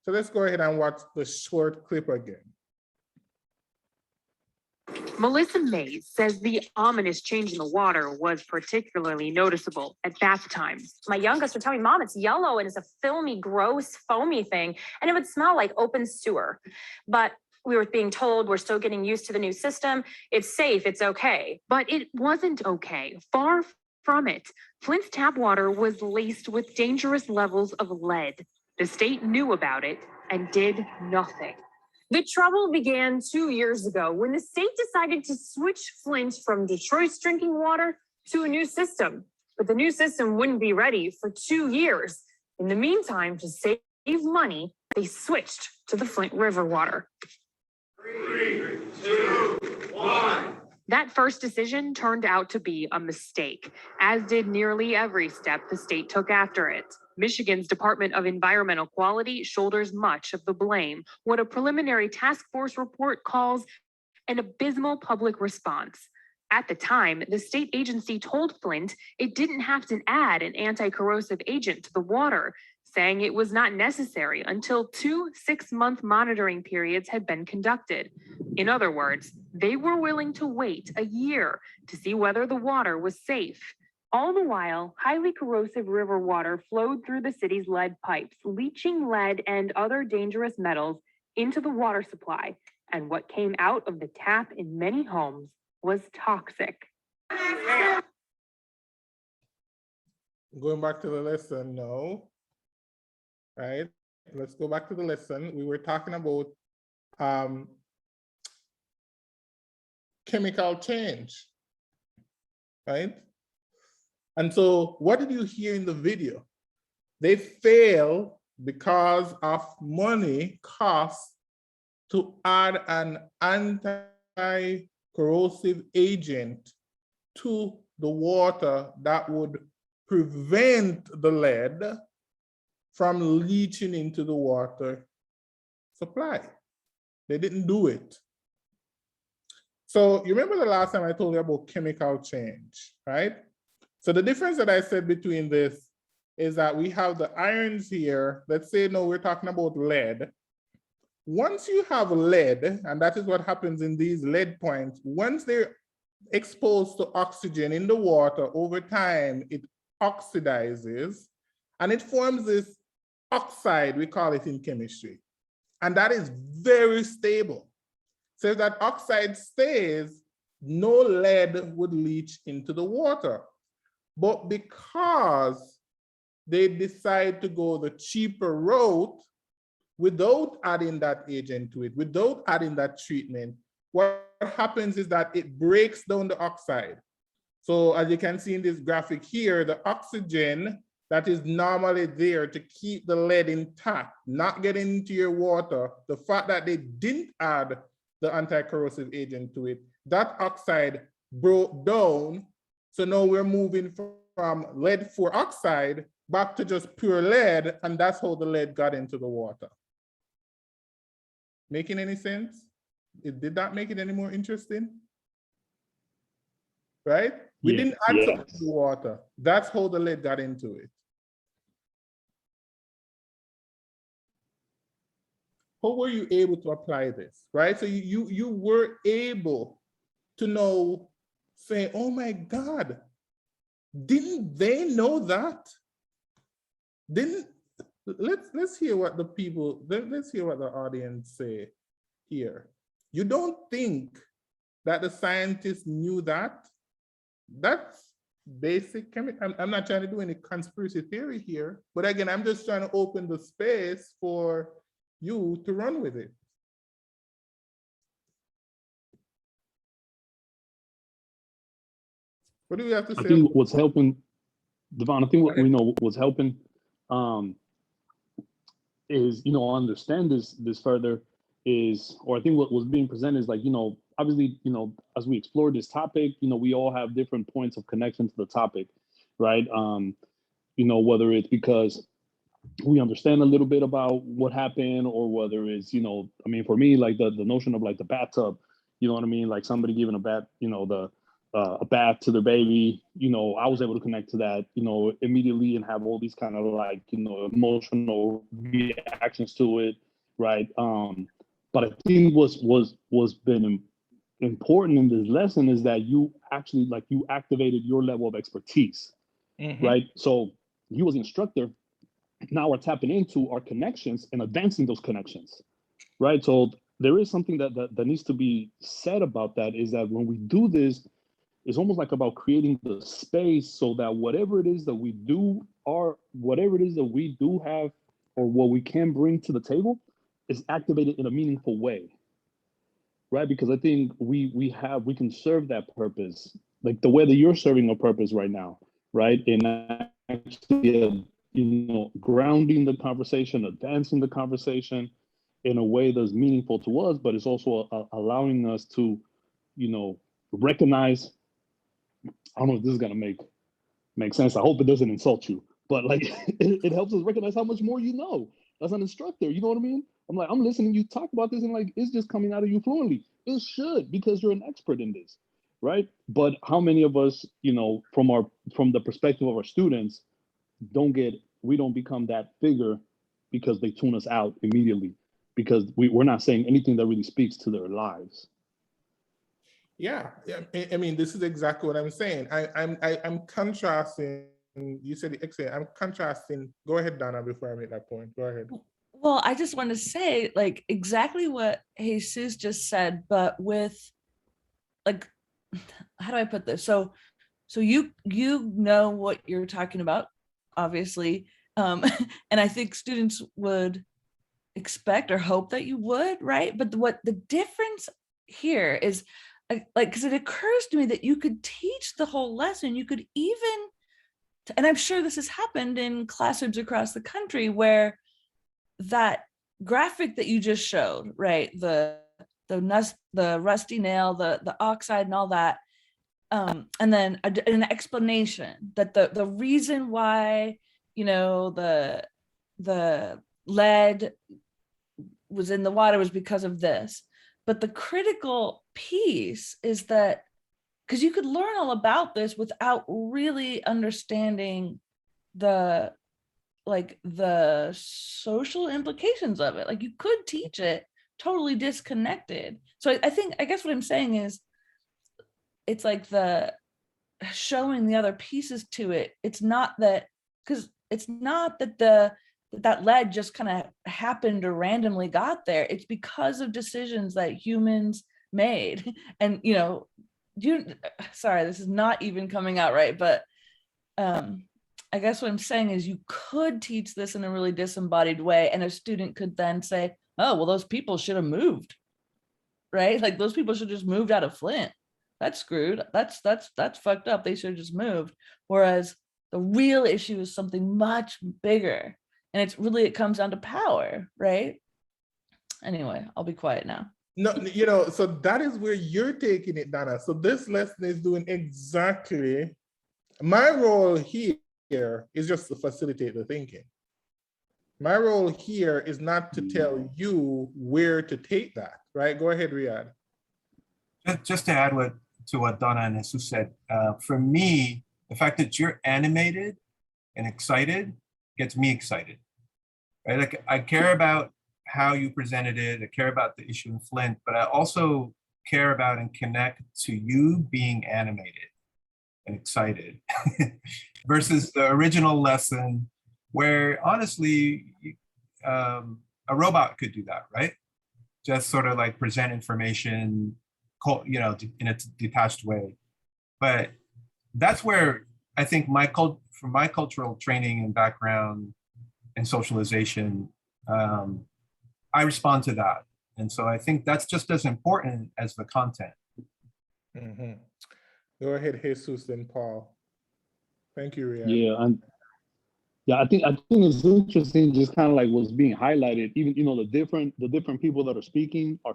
So let's go ahead and watch the short clip again. Melissa Mays says the ominous change in the water was particularly noticeable at bath time. My youngest would tell me, Mom, it's yellow and it's a filmy, gross, foamy thing, and it would smell like open sewer. But we were being told we're still getting used to the new system. It's safe, it's okay. But it wasn't okay. Far from it. Flint's tap water was laced with dangerous levels of lead. The state knew about it and did nothing. The trouble began 2 years ago when the state decided to switch Flint from Detroit's drinking water to a new system. But the new system wouldn't be ready for 2 years. In the meantime, to save money, they switched to the Flint River water. 3, 2, 1. That first decision turned out to be a mistake, as did nearly every step the state took after it. Michigan's Department of Environmental Quality shoulders much of the blame, what a preliminary task force report calls an abysmal public response. At the time, the state agency told Flint it didn't have to add an anti-corrosive agent to the water, saying it was not necessary until 2 6-month monitoring periods had been conducted. In other words, they were willing to wait a year to see whether the water was safe. All the while, highly corrosive river water flowed through the city's lead pipes, leaching lead and other dangerous metals into the water supply. And what came out of the tap in many homes was toxic. Going back to the lesson, no. Right? Let's go back to the lesson. We were talking about chemical change, right? And so what did you hear in the video? They fail because of money cost to add an anti-corrosive agent to the water that would prevent the lead from leaching into the water supply. They didn't do it. So you remember the last time I told you about chemical change, right? So the difference that I said between this is that we have the ions here. Let's say, no, we're talking about lead. Once you have lead, and that is what happens in these lead points, once they're exposed to oxygen in the water, over time, it oxidizes and it forms this oxide, we call it in chemistry. And that is very stable. So if that oxide stays, no lead would leach into the water. But because they decide to go the cheaper route without adding that agent to it, without adding that treatment, what happens is that it breaks down the oxide. So as you can see in this graphic here, the oxygen that is normally there to keep the lead intact, not getting into your water, the fact that they didn't add the anti-corrosive agent to it, that oxide broke down. So now we're moving from lead 4 oxide back to just pure lead, and that's how the lead got into the water. Making any sense? Did that make it any more interesting? Right? We didn't add something to the water. That's how the lead got into it. How were you able to apply this, right? So you were able to know, say, oh my God, didn't they know that? Let's hear what the people, let's hear what the audience say here. You don't think that the scientists knew that? That's basic chemistry. I'm not trying to do any conspiracy theory here, but again, I'm just trying to open the space for you to run with it. What do we have to say? I think what's helping, Devon, I think what we know what's helping is, understand this further is, or I think what was being presented is like, obviously, as we explore this topic, we all have different points of connection to the topic, right? Whether it's because we understand a little bit about what happened, or whether it's, for me, like the notion of like the bathtub, you know what I mean? Like somebody giving a bath, a bath to their baby, I was able to connect to that, immediately and have all these kind of like, emotional reactions to it, right? But I think what's been important in this lesson is that you actually you activated your level of expertise, right? So you as an instructor now are tapping into our connections and advancing those connections, right? So there is something that needs to be said about that, is that when we do this, it's almost like about creating the space so that whatever it is that we do, or whatever it is that we do have, or what we can bring to the table, is activated in a meaningful way, right? Because I think we can serve that purpose, like the way that you're serving a purpose right now, right? And actually, grounding the conversation, advancing the conversation in a way that's meaningful to us, but it's also allowing us to, recognize. I don't know if this is gonna make sense. I hope it doesn't insult you, but like it helps us recognize how much more you know as an instructor. You know what I mean? I'm listening to you talk about this, and like it's just coming out of you fluently. It should, because you're an expert in this, right? But how many of us, from the perspective of our students, we don't become that figure because they tune us out immediately, because we're not saying anything that really speaks to their lives. Yeah, I mean, this is exactly what I'm saying. I'm contrasting. You said excellent. I'm contrasting. Go ahead, Donna, before I make that point. Go ahead. Well, I just want to say like exactly what Jesus just said, but with like, how do I put this? So you know what you're talking about, obviously. And I think students would expect or hope that you would, right? But what the difference here is, like, because it occurs to me that you could teach the whole lesson. You could even, and I'm sure this has happened in classrooms across the country, where that graphic that you just showed, right? The rusty nail, the oxide and all that. And then an explanation that the reason why, the lead was in the water was because of this. But the critical piece is that, because you could learn all about this without really understanding the social implications of it. Like you could teach it totally disconnected. So I guess what I'm saying is it's like the showing the other pieces to it. It's not that, because it's not that that lead just kind of happened or randomly got there. It's because of decisions that humans made. And sorry, this is not even coming out right, but I guess what I'm saying is you could teach this in a really disembodied way, and a student could then say, oh, well, those people should have moved, right? Like those people should just moved out of Flint. That's screwed. That's fucked up. They should have just moved. Whereas the real issue is something much bigger. And it comes down to power, right? Anyway, I'll be quiet now. No, so that is where you're taking it, Donna. So this lesson is doing exactly, my role here is just to facilitate the thinking. My role here is not to tell you where to take that, right? Go ahead, Riyadh. Just to add to what Donna and Jesus said, for me, the fact that you're animated and excited gets me excited, right? Like I care about how you presented it, I care about the issue in Flint, but I also care about and connect to you being animated and excited versus the original lesson where honestly, a robot could do that, right? Just sort of like present information, in a detached way. But that's where I think from my cultural training and background and socialization, I respond to that. And so I think that's just as important as the content. Mm-hmm. Go ahead, Jesus and Paul. Thank you, Riyadh. I think it's interesting, just kind of like what's being highlighted. Even the different people that are speaking are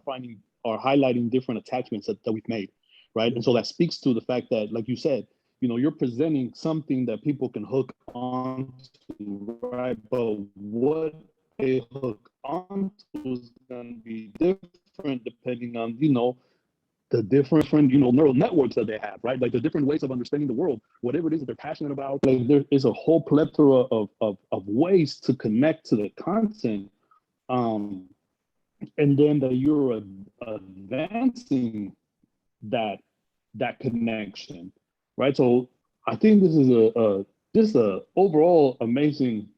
highlighting different attachments that we've made, right? And so that speaks to the fact that, like you said, you're presenting something that people can hook on to, right? But what they hook on to is going to be different depending on the different neural networks that they have, right? Like the different ways of understanding the world, whatever it is that they're passionate about. Like there is a whole plethora of ways to connect to the content, and then that you're advancing that connection, right? So I think this is just a overall amazing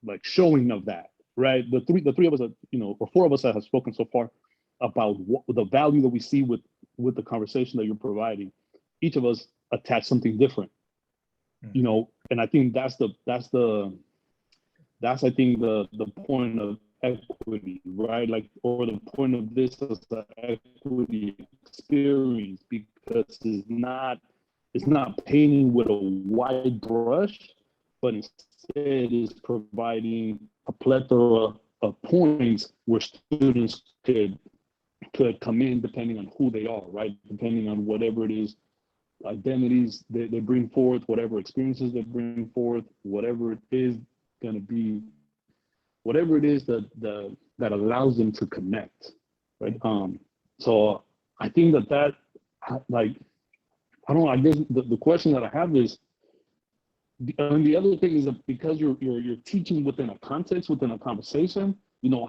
like showing of that, right? The three of us, or four of us that have spoken so far about the value that we see with the conversation that you're providing. Each of us attach something different, and I think that's I think the point of equity, right? Like, or the point of this as an equity experience, because it's not painting with a wide brush, but instead is providing a plethora of points where students could come in depending on who they are, right? Depending on whatever it is, identities they bring forth, whatever experiences they bring forth, whatever it is going to be, whatever it is that allows them to connect, right? So I think that like, I don't know, I guess the question that I have is, and the other thing is that because you're teaching within a context, within a conversation,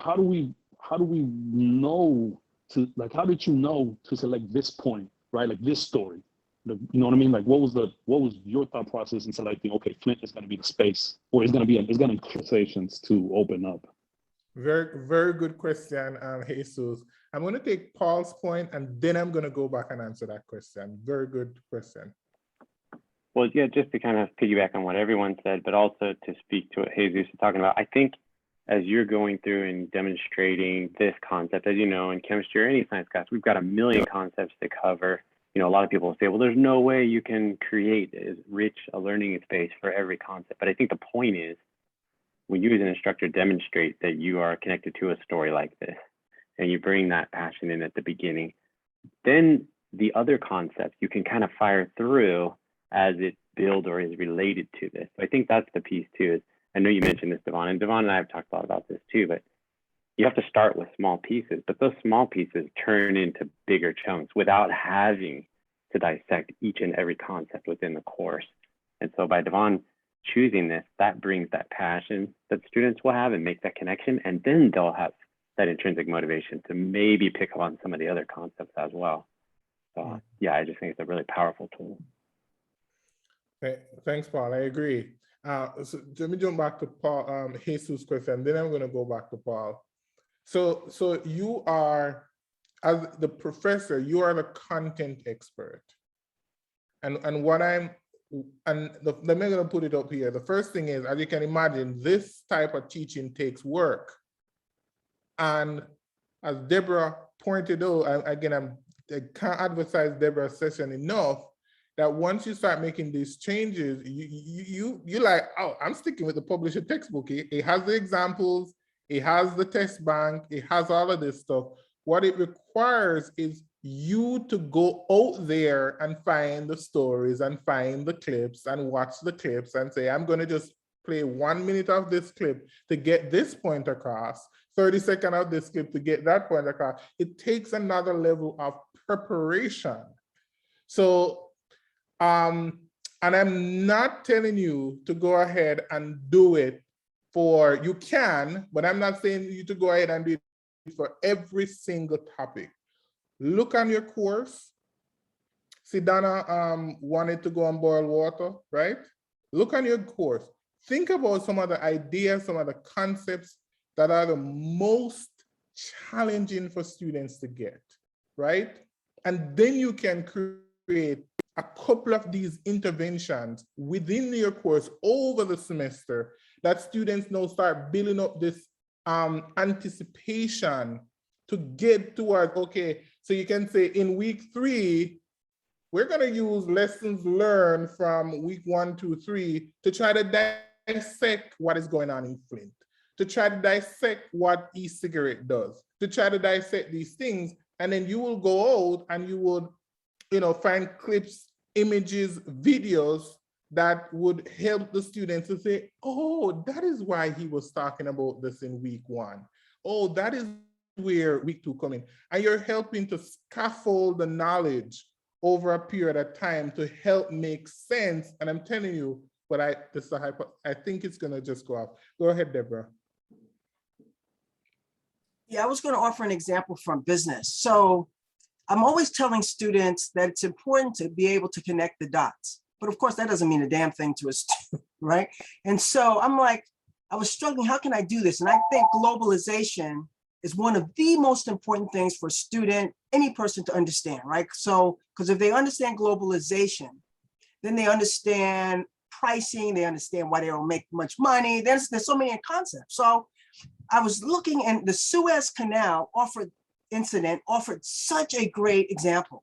how do we know to, like, how did you know to select this point, right? Like this story, you know what I mean? Like what was your thought process in selecting, okay, Flint is going to be the space, or it's going to be conversations to open up? Very, very good question, Jesus. I'm going to take Paul's point and then I'm going to go back and answer that question. Very good question. Well, yeah, just to kind of piggyback on what everyone said, but also to speak to what Jesus is talking about, I think as you're going through and demonstrating this concept, as you know, in chemistry or any science class, we've got a million concepts to cover. A lot of people will say, well, there's no way you can create as rich a learning space for every concept. But I think the point is, when you as an instructor demonstrate that you are connected to a story like this, and you bring that passion in at the beginning, then the other concepts you can kind of fire through as it builds or is related to this. So I think that's the piece too. Is, I know you mentioned this, Devon, and Devon and I have talked a lot about this too, but you have to start with small pieces, but those small pieces turn into bigger chunks without having to dissect each and every concept within the course. And so by Devon choosing this, that brings that passion that students will have and make that connection, and then they'll have that intrinsic motivation to maybe pick up on some of the other concepts as well. So yeah, I just think it's a really powerful tool. Thanks, Paul. I agree. So let me jump back to Paul, Jesus' question, then I'm going to go back to Paul. So you are, as the professor, you are the content expert. And what I'm, and let me put it up here. The first thing is, as you can imagine, this type of teaching takes work. And as Deborah pointed out, again, I can't advertise Deborah's session enough, that once you start making these changes, you like, oh, I'm sticking with the publisher textbook. It has the examples, it has the test bank, it has all of this stuff. What it requires is you to go out there and find the stories and find the clips and watch the clips and say, I'm going to just play 1 minute of this clip to get this point across, 30 seconds of this clip to get that point across. It takes another level of preparation. So, and I'm not telling you to go ahead and do it for, you can, but I'm not saying you to go ahead and do it for every single topic. Look on your course. See, Donna wanted to go and boil water, right? Look on your course. Think about some of the ideas, some of the concepts that are the most challenging for students to get, right? And then you can create a couple of these interventions within your course over the semester that students now start building up this anticipation to get towards, okay, so you can say in week 3, we're going to use lessons learned from week 1, 2, 3 to try to dissect what is going on in Flint, to try to dissect what e-cigarette does, to try to dissect these things. And then you will go out and you would, find clips, images, videos that would help the students to say, oh, that is why he was talking about this in week 1. Oh, that is where week 2 come in. And you're helping to scaffold the knowledge over a period of time to help make sense. And I'm telling you, but I think it's gonna just go off. Go ahead, Deborah. Yeah, I was going to offer an example from business. So I'm always telling students that it's important to be able to connect the dots. But of course, that doesn't mean a damn thing to a student, right? And so I'm like, I was struggling, how can I do this? And I think globalization is one of the most important things for a student, any person to understand, right? So, because if they understand globalization, then they understand pricing, they understand why they don't make much money. There's so many concepts. So I was looking, and the Suez Canal incident offered such a great example.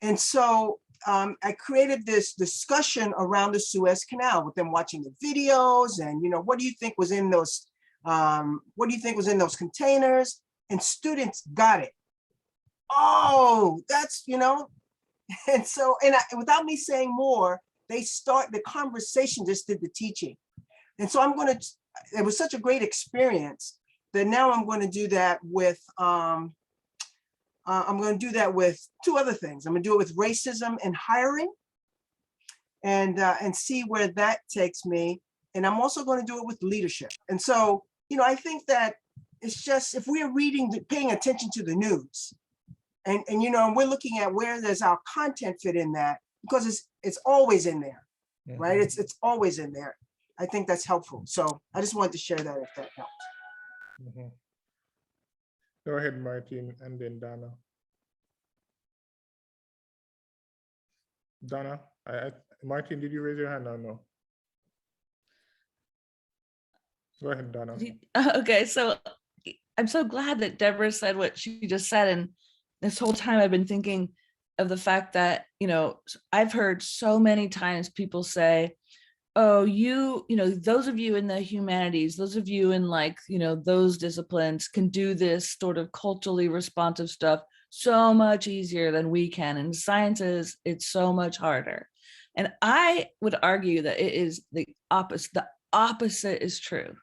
And so I created this discussion around the Suez Canal with them watching the videos and, what do you think was in those, containers? And students got it. Oh, that's, and so, without me saying more, the conversation just did the teaching. And so it was such a great experience that now I'm going to do that with, two other things. I'm going to do it with racism and hiring and see where that takes me. And I'm also going to do it with leadership. And so, I think that it's just, if we're paying attention to the news and we're looking at where does our content fit in that, because it's always in there, right? It's always in there. I think that's helpful. So I just wanted to share that if that helps. Go ahead, Martin, and then Donna. Donna, Martin, did you raise your hand or no? Go ahead, Donna. Okay, so I'm so glad that Deborah said what she just said. And this whole time I've been thinking of the fact that, I've heard so many times people say, oh, those of you in the humanities, those of you in those disciplines can do this sort of culturally responsive stuff so much easier than we can. And sciences, it's so much harder. And I would argue that it is the opposite. The opposite is true.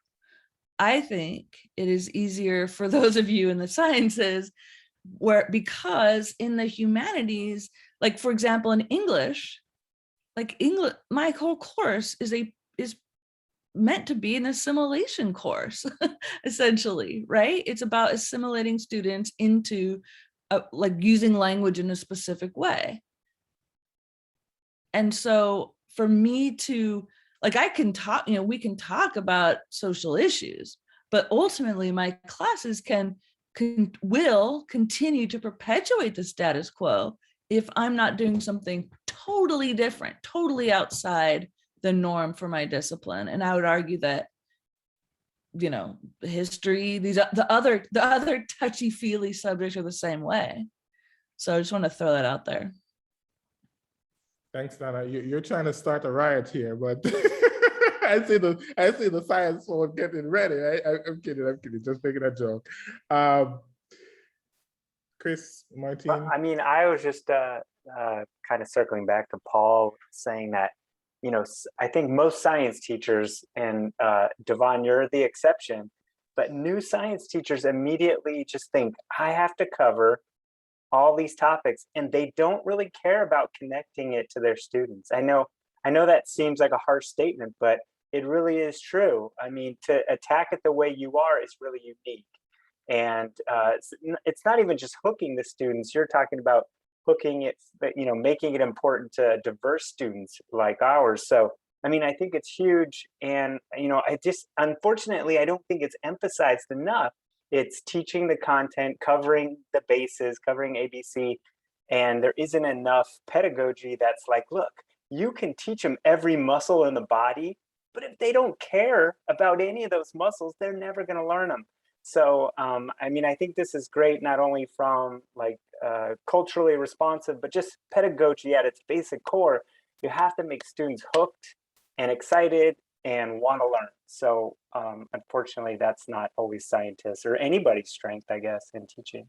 I think it is easier for those of you in the sciences because in the humanities, like for example, in English, my whole course is meant to be an assimilation course, essentially, right? It's about assimilating students into like using language in a specific way. And so for me to, like, I can talk, we can talk about social issues, but ultimately my classes will continue to perpetuate the status quo if I'm not doing something totally different, totally outside the norm for my discipline. And I would argue that, history, the other touchy-feely subjects are the same way. So I just want to throw that out there. Thanks, Donna. You're trying to start a riot here, but I see the science phone getting ready. I'm kidding. Just making a joke. Chris, Martin. Well, I mean, I was just kind of circling back to Paul saying that, I think most science teachers, and Devon, you're the exception, but new science teachers immediately just think, I have to cover all these topics, and they don't really care about connecting it to their students. I know that seems like a harsh statement, but it really is true. I mean, to attack it the way you are is really unique. And it's not even just hooking the students. You're talking about hooking it, making it important to diverse students like ours. So, I mean, I think it's huge. And, unfortunately, I don't think it's emphasized enough. It's teaching the content, covering the bases, covering ABC, and there isn't enough pedagogy that's like, look, you can teach them every muscle in the body, but if they don't care about any of those muscles, they're never going to learn them. So, I mean, I think this is great, not only from culturally responsive, but just pedagogy at its basic core. You have to make students hooked and excited and want to learn. So unfortunately, that's not always scientists or anybody's strength, I guess, in teaching.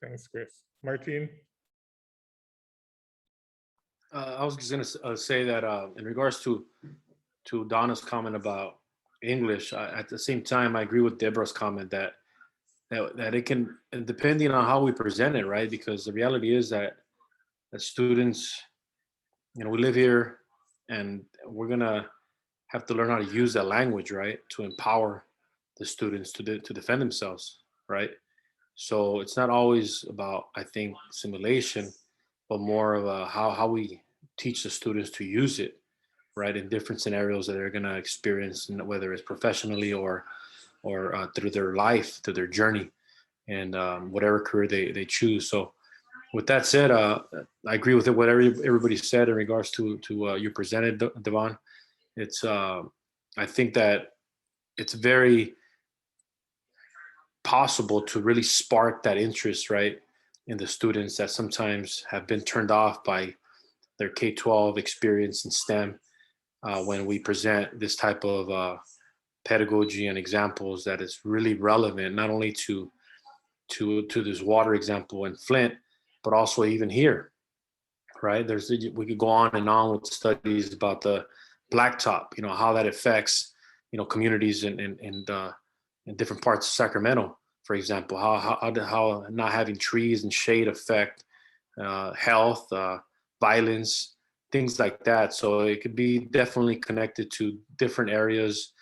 Thanks, Chris. Martin? I was just going to say that in regards to Donna's comment about English, at the same time, I agree with Deborah's comment that it can, depending on how we present it, right? Because the reality is that students, we live here and we're going to have to learn how to use that language, right, to empower the students to defend themselves, right? So it's not always about, I think, simulation, but more of how we teach the students to use it, right, in different scenarios that they're going to experience, whether it's professionally or through their life, through their journey, and whatever career they choose. So with that said, I agree with what everybody said in regards to you presented, Devon. It's I think that it's very possible to really spark that interest, right, in the students that sometimes have been turned off by their K-12 experience in STEM when we present this type of pedagogy and examples that is really relevant, not only to this water example in Flint, but also even here, right? We could go on and on with studies about the blacktop, how that affects, communities in different parts of Sacramento, for example, how not having trees and shade affect health, violence, things like that. So it could be definitely connected to different areas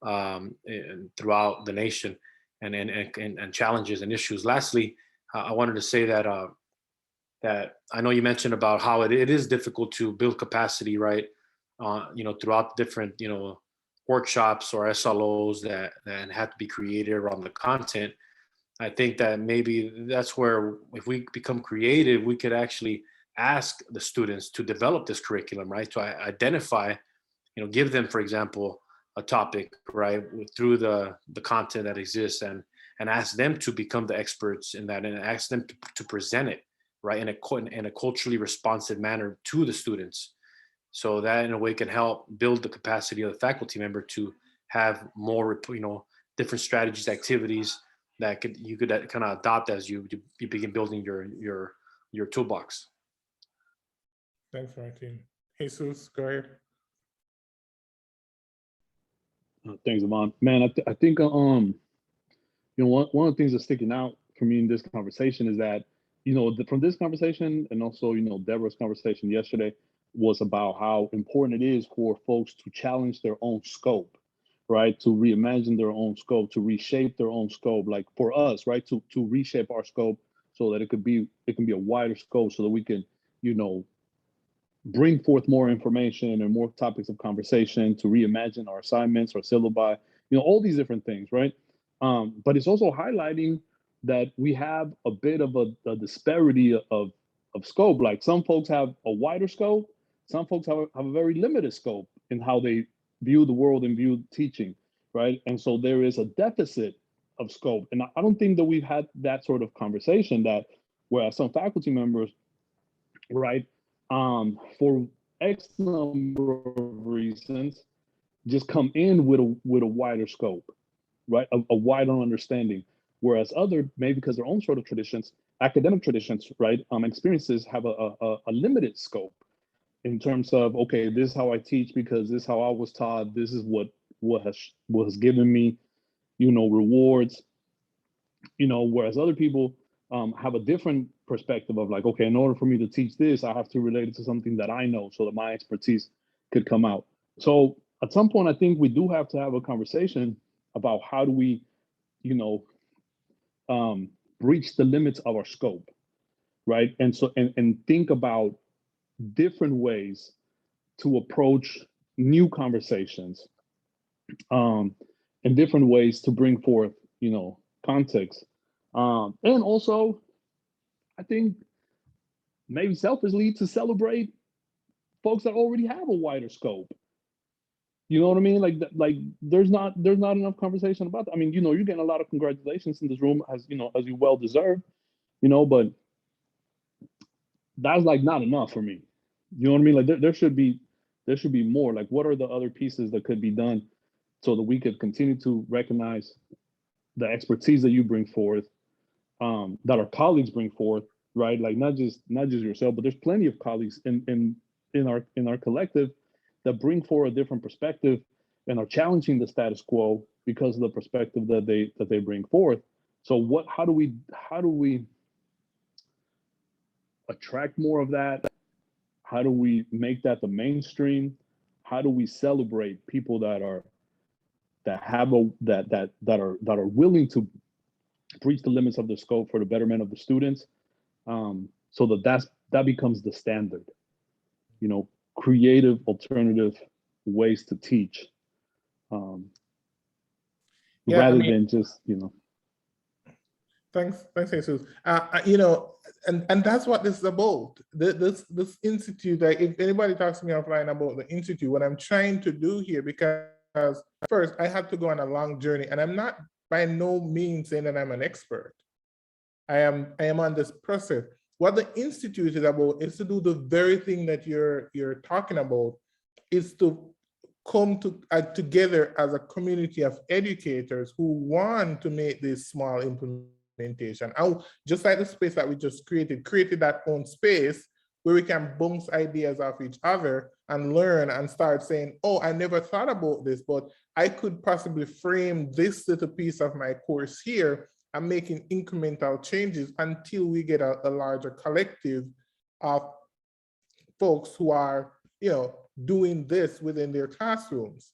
throughout the nation and challenges and issues. Lastly, I wanted to say that I know you mentioned about how it is difficult to build capacity, right? Throughout different, workshops or SLOs that have to be created around the content. I think that maybe that's where, if we become creative, we could actually ask the students to develop this curriculum, right? To identify, give them, for example, a topic, right, through the content that exists, and ask them to become the experts in that, and ask them to present it, right, in a culturally responsive manner to the students. So that in a way can help build the capacity of the faculty member to have more, different strategies, activities that you could kind of adopt as you begin building your toolbox. Thanks, Martin. Jesus, go ahead. Thanks, Yvonne. Man, I think one of the things that's sticking out for me in this conversation is that, from this conversation and also, Deborah's conversation yesterday was about how important it is for folks to challenge their own scope, right? To reimagine their own scope, to reshape their own scope, like for us, right? To reshape our scope so that it can be a wider scope so that we can, bring forth more information and more topics of conversation, to reimagine our assignments, our syllabi, all these different things, right? But it's also highlighting that we have a bit of a disparity of scope. Like some folks have a wider scope, some folks have a very limited scope in how they view the world and view teaching, right? And so there is a deficit of scope. And I don't think that we've had that sort of conversation, that whereas some faculty members, right, for X number of reasons, just come in with a wider scope, right? A wider understanding. Whereas other, maybe because their own sort of traditions, academic traditions, right, experiences have a limited scope in terms of, okay, this is how I teach because this is how I was taught. This is what has given me, rewards. Whereas other people have a different perspective of like, okay, in order for me to teach this, I have to relate it to something that I know so that my expertise could come out. So at some point, I think we do have to have a conversation about how do we, breach the limits of our scope, right? And so, and think about different ways to approach new conversations, and different ways to bring forth, context. And also, I think maybe selfishly to celebrate folks that already have a wider scope. You know what I mean? Like there's not enough conversation about that. I mean, you're getting a lot of congratulations in this room, as you well deserve, but that's like not enough for me. You know what I mean? Like there should be more. Like, what are the other pieces that could be done so that we could continue to recognize the expertise that you bring forth, that our colleagues bring forth, right? Like not just yourself, but there's plenty of colleagues in our collective that bring forward a different perspective and are challenging the status quo because of the perspective that they bring forth. So how do we attract more of that? How do we make that the mainstream? How do we celebrate people that are willing to breach the limits of the scope for the betterment of the students, so that becomes the standard, creative alternative ways to teach, rather than just, Thanks, Jesus. And that's what this is about. This institute, like if anybody talks to me offline about the institute, what I'm trying to do here, because first I had to go on a long journey, and I'm not by no means saying that I'm an expert. I am on this process. What the institute is about is to do the very thing that you're talking about, is to come together as a community of educators who want to make this small implementation. And just like the space that we just created that own space where we can bounce ideas off each other and learn and start saying, oh, I never thought about this, but I could possibly frame this little piece of my course here and making incremental changes until we get a larger collective of folks who are, doing this within their classrooms.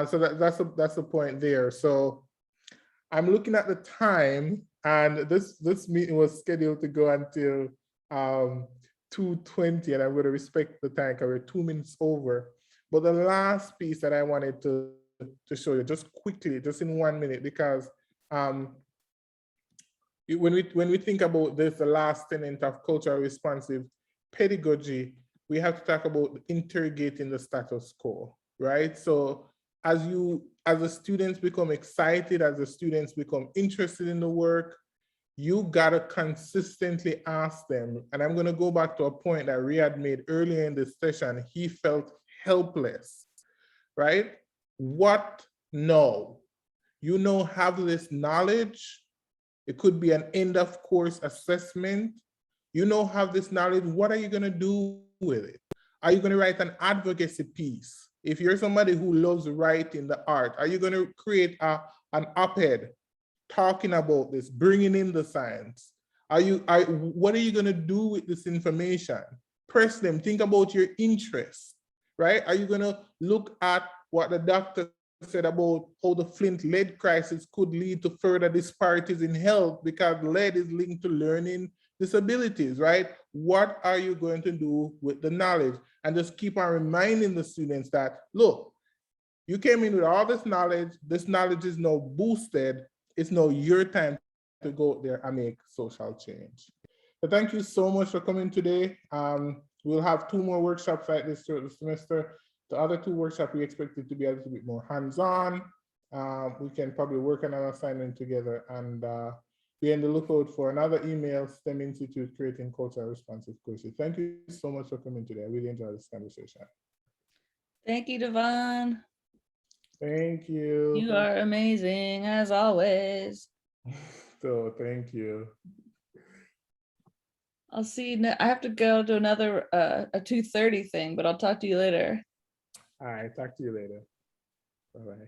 So that's the point there. So I'm looking at the time, and this meeting was scheduled to go until 2:20, and I'm going to respect the time because we're 2 minutes over. But the last piece that I wanted to show you just quickly, just in 1 minute, because when we think about this, the last tenet of culturally responsive pedagogy, we have to talk about interrogating the status quo, right? So as the students become excited, as the students become interested in the work, you gotta consistently ask them. And I'm gonna go back to a point that Riyad made earlier in this session. He felt helpless, right? What now? You now have this knowledge. It could be an end of course assessment. You now have this knowledge. What are you gonna do with it? Are you gonna write an advocacy piece If you're somebody who loves writing the art, are you going to create an op-ed talking about this, bringing in the science? What are you going to do with this information? Press them, think about your interests, right? Are you going to look at what the doctor said about how the Flint lead crisis could lead to further disparities in health because lead is linked to learning disabilities, right? What are you going to do with the knowledge? And just keep on reminding the students that, look, you came in with all this knowledge is now boosted. It's now your time to go out there and make social change. So thank you so much for coming today. We'll have 2 more workshops like this throughout the semester. The other 2 workshops, we expect it to be a little bit more hands-on. We can probably work on an assignment together, and be on the lookout for another email, STEM Institute Creating Cultural Responsive Courses. Thank you so much for coming today. I really enjoyed this conversation. Thank you, Devon. Thank you. You are amazing as always. So thank you. I'll see you. I have to go to another a 2:30 thing, but I'll talk to you later. All right, talk to you later. Bye-bye.